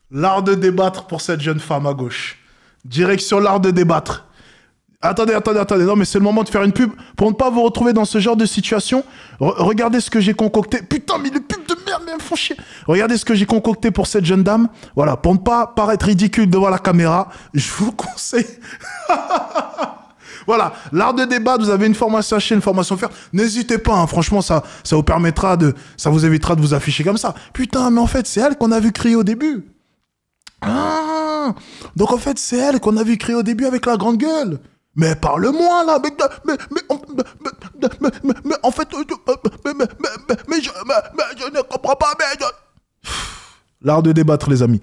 L'art de débattre pour cette jeune femme à gauche. Direction l'art de débattre. Attendez. Non, mais c'est le moment de faire une pub. Pour ne pas vous retrouver dans ce genre de situation, regardez ce que j'ai concocté. Putain, mais les pubs de merde, mais elles me font chier. Regardez ce que j'ai concocté pour cette jeune dame. Voilà, pour ne pas paraître ridicule devant la caméra, je vous conseille... Voilà, l'art de débat, vous avez une formation hachée, une formation faire. N'hésitez pas, hein, franchement, ça vous permettra ça vous évitera de vous afficher comme ça. Putain, mais en fait, c'est elle qu'on a vu crier au début. Ah, donc en fait, c'est elle qu'on a vu crier au début avec la grande gueule. Mais parle-moi là, mais en fait, mais je ne comprends pas, L'art de débattre, les amis.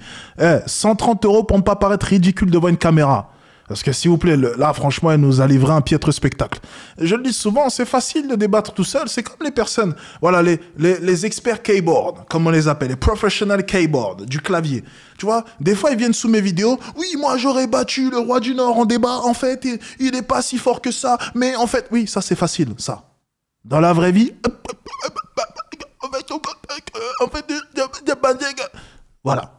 130 € pour ne pas paraître ridicule devant une caméra. Parce que s'il vous plaît, là, franchement, elle nous a livré un piètre spectacle. Je le dis souvent, c'est facile de débattre tout seul. C'est comme les personnes, voilà, les experts keyboard, comme on les appelle, les professional keyboard, du clavier. Tu vois, des fois, ils viennent sous mes vidéos. Oui, moi, j'aurais battu le roi du Nord en débat. En fait, il n'est pas si fort que ça. Mais en fait, oui, ça, c'est facile, ça. Dans la vraie vie... Voilà.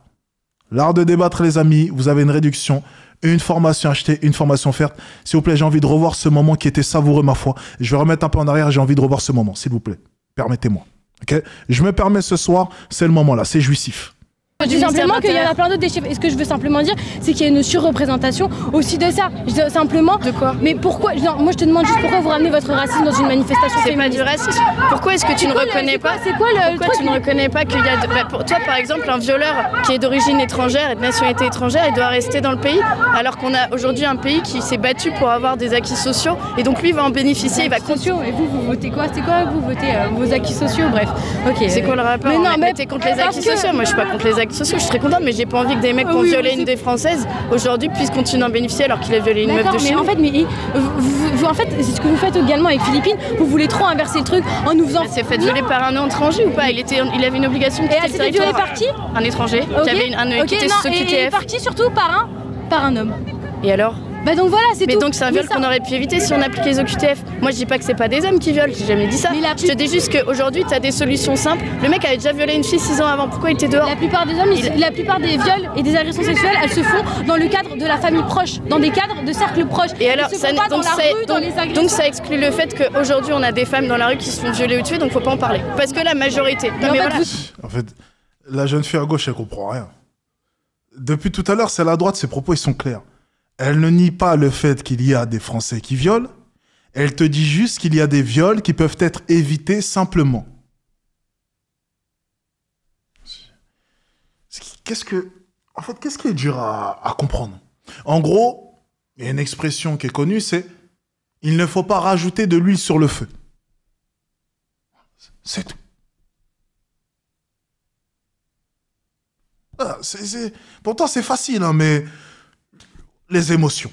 L'art de débattre, les amis, vous avez une réduction. une formation achetée, une formation offerte. S'il vous plaît, j'ai envie de revoir ce moment qui était savoureux, ma foi. Je vais remettre un peu en arrière, j'ai envie de revoir ce moment, s'il vous plaît. Permettez-moi. Okay, je me permets ce soir, c'est le moment là, c'est jouissif. Je dis simplement qu'il y en a plein d'autres des chiffres. Et ce que je veux simplement dire, c'est qu'il y a une surreprésentation aussi de ça. Je dis simplement. De quoi? Mais pourquoi? Non, moi je te demande juste pourquoi vous ramenez votre racisme dans une manifestation féministe. C'est pas du racisme. Pourquoi est-ce que tu ne reconnais pas? C'est quoi le Pourquoi tu ne reconnais pas qu'il y a pour toi par exemple un violeur qui est d'origine étrangère et de nationalité étrangère, il doit rester dans le pays alors qu'on a aujourd'hui un pays qui s'est battu pour avoir des acquis sociaux et donc lui va en bénéficier, il va sociaux. Et vous votez quoi? C'est quoi vous votez vos acquis sociaux? Bref. Ok. C'est quoi le rapport? Mais non, mais t'es contre les acquis sociaux. Moi je suis pas contre les acquis sociaux. Je suis très contente, mais j'ai pas envie que des mecs qui ont violé une des françaises aujourd'hui puissent continuer d'en bénéficier alors qu'il a violé une meuf de chez nous. En fait, en fait, c'est ce que vous faites également avec Philippine. Vous voulez trop inverser le truc en nous faisant. Elle s'est fait violer par un étranger ou pas? Il avait une obligation de quitter le territoire. Et elle s'est fait violer par qui? Un étranger qui avait qui était sous QTF. Et par qui surtout? Par un homme. Et alors? Bah donc voilà, c'est tout. Mais donc c'est un viol qu'on aurait pu éviter si on appliquait les OQTF. Moi je dis pas que c'est pas des hommes qui violent, j'ai jamais dit ça. Je te dis juste qu'aujourd'hui t'as des solutions simples. Le mec avait déjà violé une fille 6 ans avant, pourquoi il était dehors? La plupart des hommes, la plupart des viols et des agressions sexuelles, elles se font dans le cadre de la famille proche, dans des cadres de cercles proches. Et alors, donc ça exclut le fait qu'aujourd'hui on a des femmes dans la rue qui se font violer ou tuer, donc faut pas en parler. Parce que la majorité. Non, mais voilà. En fait, la jeune fille à gauche, elle comprend rien. Depuis tout à l'heure, c'est la droite, ses propos ils sont clairs. Elle ne nie pas le fait qu'il y a des Français qui violent. Elle te dit juste qu'il y a des viols qui peuvent être évités simplement. Qu'est-ce qui est dur à comprendre? En gros, il y a une expression qui est connue, c'est « il ne faut pas rajouter de l'huile sur le feu ». C'est tout. Ah, pourtant, c'est facile, hein, mais... Les émotions.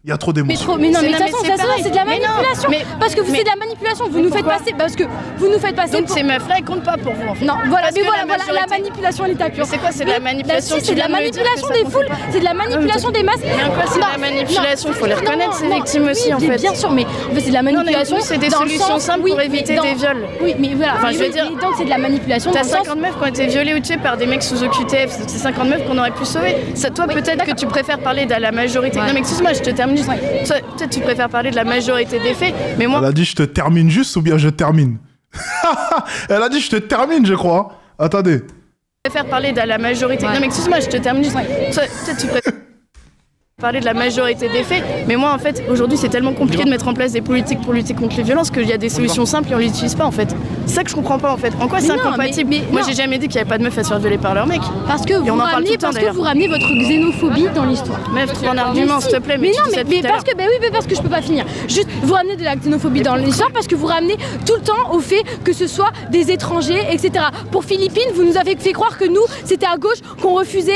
Il y a trop d'émotions. Mais non, mais de toute façon, c'est de la manipulation. Parce que c'est de la manipulation. Vous nous faites passer. Parce que vous nous faites passer. Donc ces meufs-là, elles comptent pas pour vous. En fait. Non, voilà, mais voilà, la manipulation à l'état pur. C'est quoi? C'est de la manipulation. C'est de la manipulation des foules. C'est de la manipulation des masses. Mais en quoi c'est de la manipulation? Faut les reconnaître, ces victimes aussi, en fait. Bien sûr, mais c'est de la manipulation. C'est des solutions simples pour éviter des viols. Oui, mais voilà. Enfin, je veux dire. Donc c'est de la manipulation. T'as 50 meufs qui ont été violées ou tuées par des mecs sous OQTF. C'est 50 meufs qu'on aurait pu sauver. Toi, peut-être que tu préfères parler de la majorité. Non, mais excuse-moi, je te termine juste. Peut-être tu préfères parler de la majorité des faits, mais moi... Elle a dit je te termine juste ou bien je termine? Elle a dit je te termine, je crois. Attendez. Je préfère parler de la majorité. Non mais excuse-moi, je te termine juste. Peut-être tu préfères parler de la majorité des faits, mais moi en fait aujourd'hui c'est tellement compliqué de mettre en place des politiques pour lutter contre les violences qu'il y a des solutions simples et on les utilise pas en fait. C'est ça que je comprends pas en fait. En quoi c'est incompatible? Moi j'ai jamais dit qu'il y avait pas de meufs à se faire violer par leur mec. Parce que vous ramenez votre xénophobie dans l'histoire. Meuf, trouve un argument s'il te plaît. Mais parce que je peux pas finir. Juste vous ramenez de la xénophobie dans l'histoire parce que vous ramenez tout le temps au fait que ce soit des étrangers, etc. Pour Philippine, vous nous avez fait croire que nous c'était à gauche qu'on refusait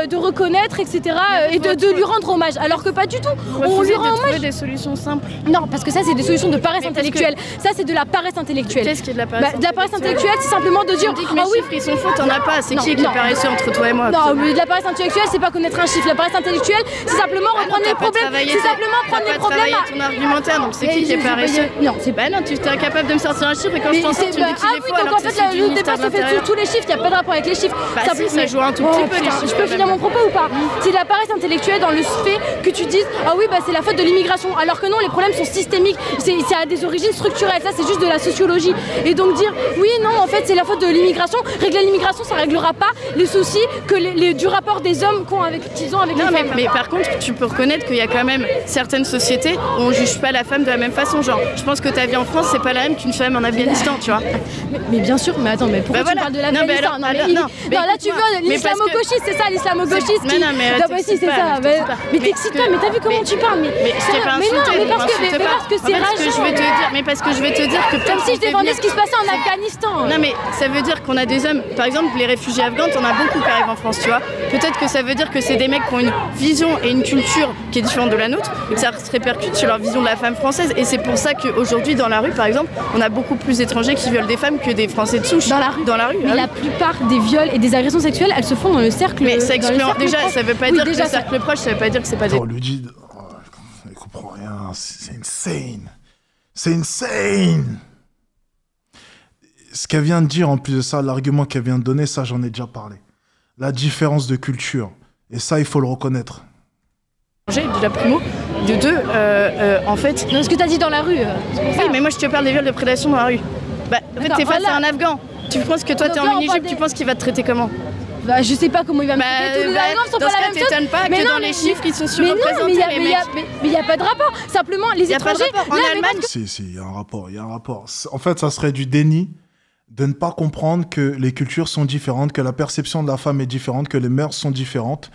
de reconnaître, etc. et de lui rendre hommage, alors que pas du tout. On lui rend hommage. Des solutions simples. Non, parce que ça c'est des solutions de paresse intellectuelle. Ça c'est de la paresse intellectuelle. Qu'est-ce qui est de la paresse? De la paresse intellectuelle, c'est simplement de dire ah oui, ils sont faux, t'en as pas. C'est qui est paresseux entre toi et moi? Non, mais de la paresse intellectuelle, c'est pas connaître un chiffre. La paresse intellectuelle, c'est simplement reprendre les problèmes. C'est simplement prendre les problèmes. Ton argumentaire, donc c'est qui est paresseux? Non, c'est pas. Non, tu es incapable de me sortir un chiffre et quand je t'en sors, tu me dis qu'il est faux. Donc en fait, le débat se fait sur tous les chiffres. Il y a pas de rapport avec les chiffres. Ça joue un tout petit peu les chiffres. Je peux finir mon propos ou pas? C'est de la paresse intellectuelle dans le fait que tu dises ah oui c'est la faute de l'immigration, alors que non, les problèmes sont systémiques, c'est à des origines structurelles, ça c'est juste de la sociologie. Et donc dire oui non en fait c'est la faute de l'immigration, régler l'immigration ça réglera pas les soucis que du rapport des hommes qu'ils ont avec les femmes. Mais par contre tu peux reconnaître qu'il y a quand même certaines sociétés où on juge pas la femme de la même façon, genre je pense que ta vie en France c'est pas la même qu'une femme en Afghanistan, tu vois. Mais bien sûr, mais attends, mais pourquoi tu parles de l'Afghanistan? Non là tu veux l'islamo-gauchiste, c'est ça l'islamo-gauchiste qui... Non mais si c'est ça, mais t'excites-toi, mais t'as vu comment tu parles? Mais je t'ai pas insulté, parce que c'est rageant. Mais parce que je vais te dire que comme si je défendais ce qui se passait en Afghanistan. Non mais ça veut dire qu'on a des hommes, par exemple les réfugiés afghans, t'en as beaucoup qui arrivent en France, tu vois. Peut-être que ça veut dire que c'est des mecs qui ont une vision et une culture qui est différente de la nôtre et que ça se répercute sur leur vision de la femme française. Et c'est pour ça qu'aujourd'hui dans la rue par exemple, on a beaucoup plus d'étrangers qui violent des femmes que des Français de souche. Dans la rue. Mais la plupart des viols et des agressions sexuelles, elles se font dans le cercle. Mais ça exclut déjà, ça veut pas dire que le cercle proche, ça veut pas dire que c'est pas des... On lui dit... Il comprend rien, c'est insane. C'est insane. Ce qu'elle vient de dire, en plus de ça, l'argument qu'elle vient de donner, ça j'en ai déjà parlé. La différence de culture. Et ça, il faut le reconnaître. déjà primo. De deux, en fait... Non, ce que t'as dit dans la rue, c'est pour ça. Oui, mais moi je te parle des viols de prédation dans la rue. Bah, en fait, t'es face à un Afghan. Tu penses que toi t'es en mini-jupe, tu penses qu'il va te traiter comment? Bah, je sais pas comment il va me traiter, tous les Afghans sont pas la même chose. T'étonnes pas que dans les chiffres qui sont surreprésentés, les mecs... Mais il y a pas de rapport, simplement les étrangers... En Allemagne... Si, il y a un rapport, il y a un rapport. En fait, ça serait du déni de ne pas comprendre que les cultures sont différentes, que la perception de la femme est différente, que les mœurs sont différentes,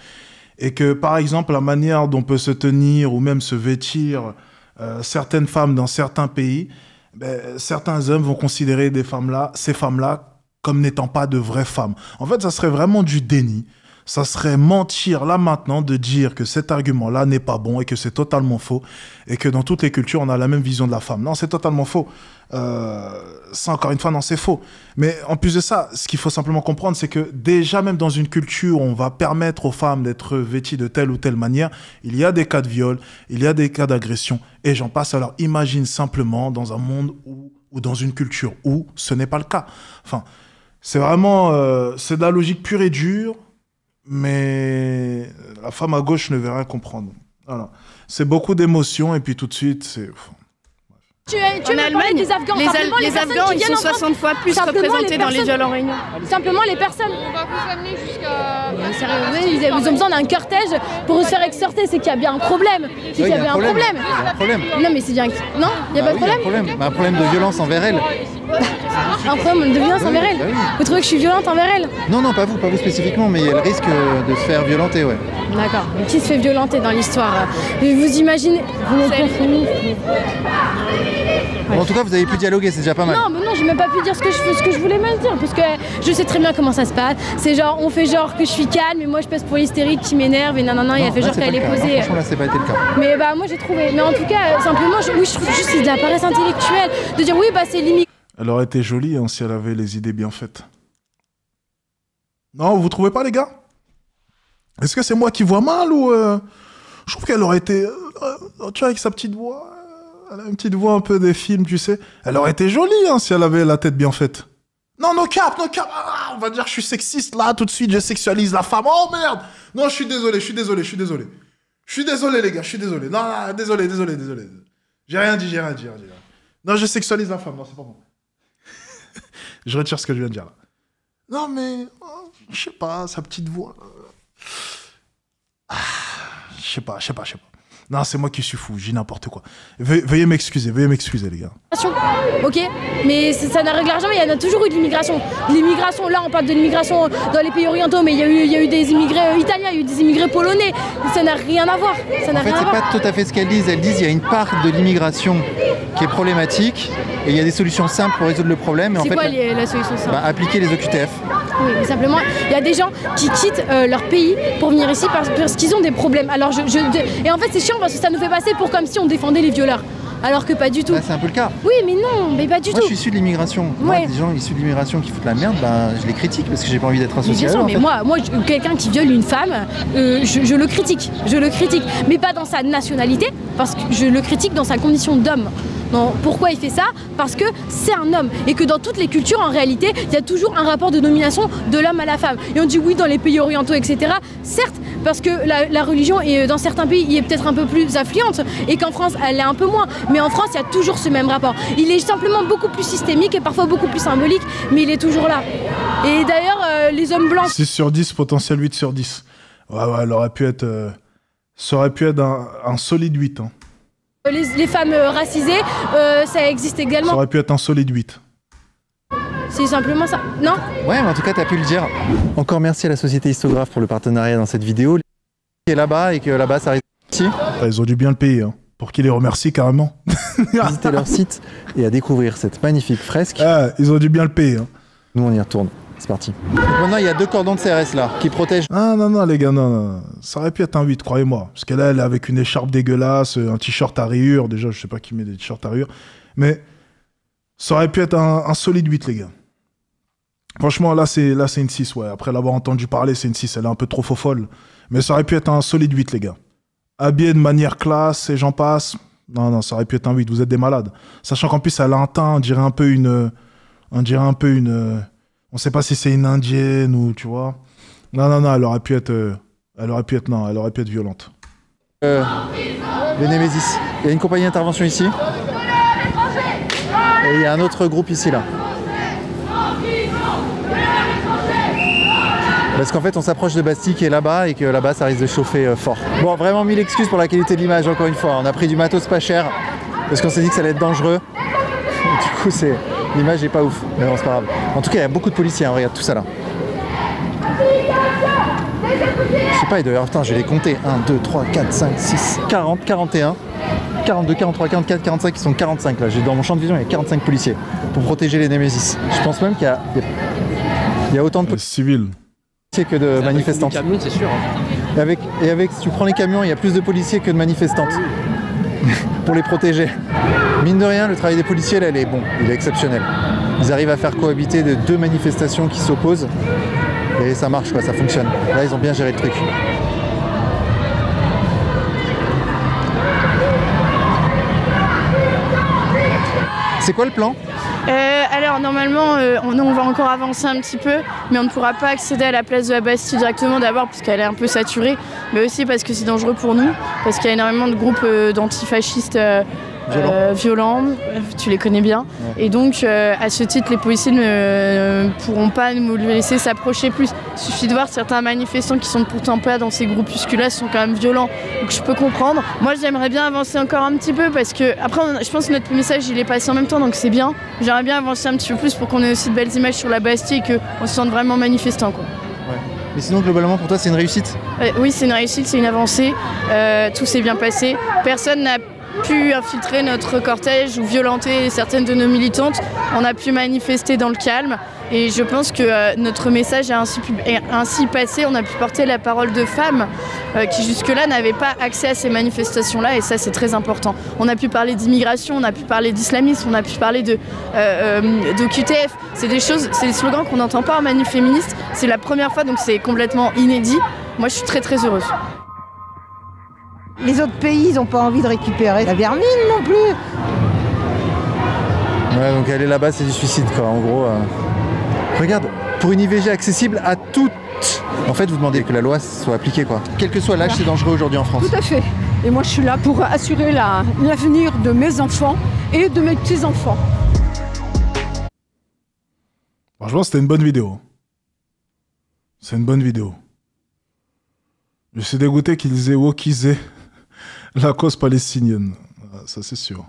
et que, par exemple, la manière dont peut se tenir ou même se vêtir certaines femmes dans certains pays, certains hommes vont considérer ces femmes-là comme n'étant pas de vraies femmes. En fait, ça serait vraiment du déni. Ça serait mentir là maintenant de dire que cet argument-là n'est pas bon et que c'est totalement faux et que dans toutes les cultures, on a la même vision de la femme. Non, c'est totalement faux. Ça, encore une fois, non, c'est faux. Mais en plus de ça, ce qu'il faut simplement comprendre, c'est que déjà, même dans une culture où on va permettre aux femmes d'être vêtues de telle ou telle manière, il y a des cas de viol, il y a des cas d'agression et j'en passe. Alors, imagine simplement dans un monde ou dans une culture où ce n'est pas le cas. Enfin, c'est vraiment... c'est de la logique pure et dure. Mais la femme à gauche ne veut rien comprendre. Voilà. C'est beaucoup d'émotions et puis tout de suite, c'est... En Allemagne, les Afghans, ils sont 60 fois plus représentés dans les viols en réunion. Simplement les personnes. On va vous amener jusqu'à... Ils ont besoin d'un cortège pour se faire extorter, c'est qu'il y a bien un problème. C'est qu'il y a bien un problème. Il y a un problème. Non mais c'est bien... Non, il n'y a pas de problème. Un problème de violence envers elle. Un problème de violence envers elle. Vous trouvez que je suis violente envers elle? Non, pas vous spécifiquement, mais elle risque de se faire violenter, ouais. D'accord. Mais qui se fait violenter dans l'histoire? Vous imaginez... Bon, en tout cas, vous avez pu dialoguer, c'est déjà pas mal. Non, mais non, j'ai même pas pu dire ce que je voulais me dire, parce que je sais très bien comment ça se passe. C'est genre, on fait genre que je suis calme, mais moi je passe pour l'hystérique qui m'énerve, et non, il a fait genre qu'elle est posée. Franchement, là, c'est pas été le cas. Mais bah, moi j'ai trouvé. Mais en tout cas, simplement, je trouve juste c'est de la paresse intellectuelle de dire oui, bah c'est limite. Elle aurait été jolie hein, si elle avait les idées bien faites. Non, vous trouvez pas, les gars? Est-ce que c'est moi qui vois mal ou je trouve qu'elle aurait été, tu vois, avec sa petite voix. Elle a une petite voix un peu des films, tu sais. Elle aurait été jolie hein, si elle avait la tête bien faite. Non, no cap. On va dire que je suis sexiste là, tout de suite, je sexualise la femme. Oh merde. Non, je suis désolé. Je suis désolé, les gars, je suis désolé. Non, désolé. J'ai rien dit. Non, je sexualise la femme, non, c'est pas bon. Je retire ce que je viens de dire là. Non, mais, je sais pas, sa petite voix. Je sais pas. Non, c'est moi qui suis fou, je dis n'importe quoi. Veuillez m'excuser, les gars. Ok, mais ça ne règle jamais, il y en a toujours eu de l'immigration. L'immigration, là on parle de l'immigration dans les pays orientaux, mais il y a eu des immigrés italiens, il y a eu des immigrés polonais. Ça n'a rien à voir. En fait, c'est pas tout à fait ce qu'elles disent. Elles disent qu'il y a une part de l'immigration qui est problématique et il y a des solutions simples pour résoudre le problème. C'est quoi la solution simple? Appliquer les OQTF. Oui, mais simplement, il y a des gens qui quittent leur pays pour venir ici parce qu'ils ont des problèmes. Alors, et en fait, c'est chiant parce que ça nous fait passer pour comme si on défendait les violeurs. Alors que pas du tout. Bah, c'est un peu le cas. Oui, mais non, mais pas du tout. Moi, je suis issu de l'immigration. Moi, des gens issus de l'immigration qui foutent la merde, je les critique parce que j'ai pas envie d'être associé à eux. Mais moi, quelqu'un qui viole une femme, je le critique. Mais pas dans sa nationalité, parce que je le critique dans sa condition d'homme. Non, pourquoi il fait ça? Parce que c'est un homme et que dans toutes les cultures, en réalité, il y a toujours un rapport de domination de l'homme à la femme. Et on dit oui dans les pays orientaux, etc. Certes, parce que la religion, est, dans certains pays, est peut-être un peu plus affluente et qu'en France, elle est un peu moins. Mais en France, il y a toujours ce même rapport. Il est simplement beaucoup plus systémique et parfois beaucoup plus symbolique, mais il est toujours là. Et d'ailleurs, les hommes blancs... 6 sur 10, potentiel 8 sur 10. Ouais, elle aurait pu être... ça aurait pu être un solide 8, hein. Les femmes racisées, ça existe également. Ça aurait pu être un solide 8. C'est simplement ça, non? Ouais, mais en tout cas, t'as pu le dire. Encore merci à la société Histographe pour le partenariat dans cette vidéo. Qui est là-bas et que là-bas, ça arrive ici. Ils ont dû bien le payer, hein, pour qu'ils les remercient carrément. Visiter leur site et à découvrir cette magnifique fresque. Ah, ils ont dû bien le payer. Hein. Nous, on y retourne. C'est parti. Donc maintenant, il y a 2 cordons de CRS là, qui protègent. Ah non, les gars, non. Ça aurait pu être un 8, croyez-moi. Parce qu'elle elle est avec une écharpe dégueulasse, un t-shirt à rayures. Déjà, je sais pas qui met des t-shirts à rayures. Mais ça aurait pu être un solide 8, les gars. Franchement, là, c'est une 6, ouais. Après l'avoir entendu parler, c'est une 6. Elle est un peu trop faux folle. Mais ça aurait pu être un solide 8, les gars. Habillée de manière classe et j'en passe. Non, ça aurait pu être un 8. Vous êtes des malades. Sachant qu'en plus, elle a un teint, on dirait un peu une... On sait pas si c'est une indienne ou, tu vois. Non, elle aurait pu être violente. Le Némésis. Il y a une compagnie d'intervention ici. Et il y a un autre groupe ici, là. Parce qu'en fait, on s'approche de Bastille qui est là-bas et que là-bas, ça risque de chauffer fort. Bon, vraiment 1000 excuses pour la qualité de l'image, encore une fois. On a pris du matos pas cher parce qu'on s'est dit que ça allait être dangereux. Du coup, l'image est pas ouf. Mais non, c'est pas grave. En tout cas, il y a beaucoup de policiers. Hein. Regarde tout ça là. Je sais pas, il doit y avoir, putain, je vais les compter. 1, 2, 3, 4, 5, 6, 40, 41, 42, 43, 44, 45, ils sont 45 là. Dans mon champ de vision, il y a 45 policiers pour protéger les Némésis. Je pense même qu'il y a autant de civils que de manifestants. Camions, c'est sûr. Hein. Et avec, si tu prends les camions, il y a plus de policiers que de manifestantes pour les protéger. Mine de rien, le travail des policiers, là, il est exceptionnel. Ils arrivent à faire cohabiter de 2 manifestations qui s'opposent et ça marche, quoi, ça fonctionne. Là, ils ont bien géré le truc. C'est quoi le plan ? Alors normalement on va encore avancer un petit peu, mais on ne pourra pas accéder à la place de la Bastille directement, d'abord parce qu'elle est un peu saturée, mais aussi parce que c'est dangereux pour nous, parce qu'il y a énormément de groupes d'antifascistes violents, tu les connais bien, ouais. Et donc à ce titre les policiers ne pourront pas nous laisser s'approcher plus. Il suffit de voir certains manifestants qui sont pourtant pas dans ces groupuscules-là sont quand même violents, donc je peux comprendre. Moi j'aimerais bien avancer encore un petit peu parce que après je pense que notre message il est passé en même temps, donc c'est bien. J'aimerais bien avancer un petit peu plus pour qu'on ait aussi de belles images sur la Bastille et qu'on se sente vraiment manifestant, quoi. Ouais. Mais sinon globalement pour toi c'est une réussite ? Oui, c'est une réussite, c'est une avancée, tout s'est bien passé, personne n'a pu infiltrer notre cortège ou violenter certaines de nos militantes. On a pu manifester dans le calme et je pense que notre message est ainsi passé. On a pu porter la parole de femmes qui jusque-là n'avaient pas accès à ces manifestations-là et ça c'est très important. On a pu parler d'immigration, on a pu parler d'islamisme, on a pu parler de QTF. C'est des choses, c'est des slogans qu'on n'entend pas en manif féministe. C'est la première fois donc c'est complètement inédit. Moi je suis très très heureuse. Les autres pays, ils n'ont pas envie de récupérer la vermine non plus. Ouais, donc aller là-bas, c'est du suicide, quoi. En gros, regarde, pour une IVG accessible à toutes. En fait, vous demandez que la loi soit appliquée, quoi. Quel que soit l'âge, c'est dangereux aujourd'hui en France. Tout à fait. Et moi, je suis là pour assurer l'avenir de mes enfants et de mes petits-enfants. Franchement, c'était une bonne vidéo. C'est une bonne vidéo. Je suis dégoûté qu'ils aient wokisé la cause palestinienne. Ça, c'est sûr.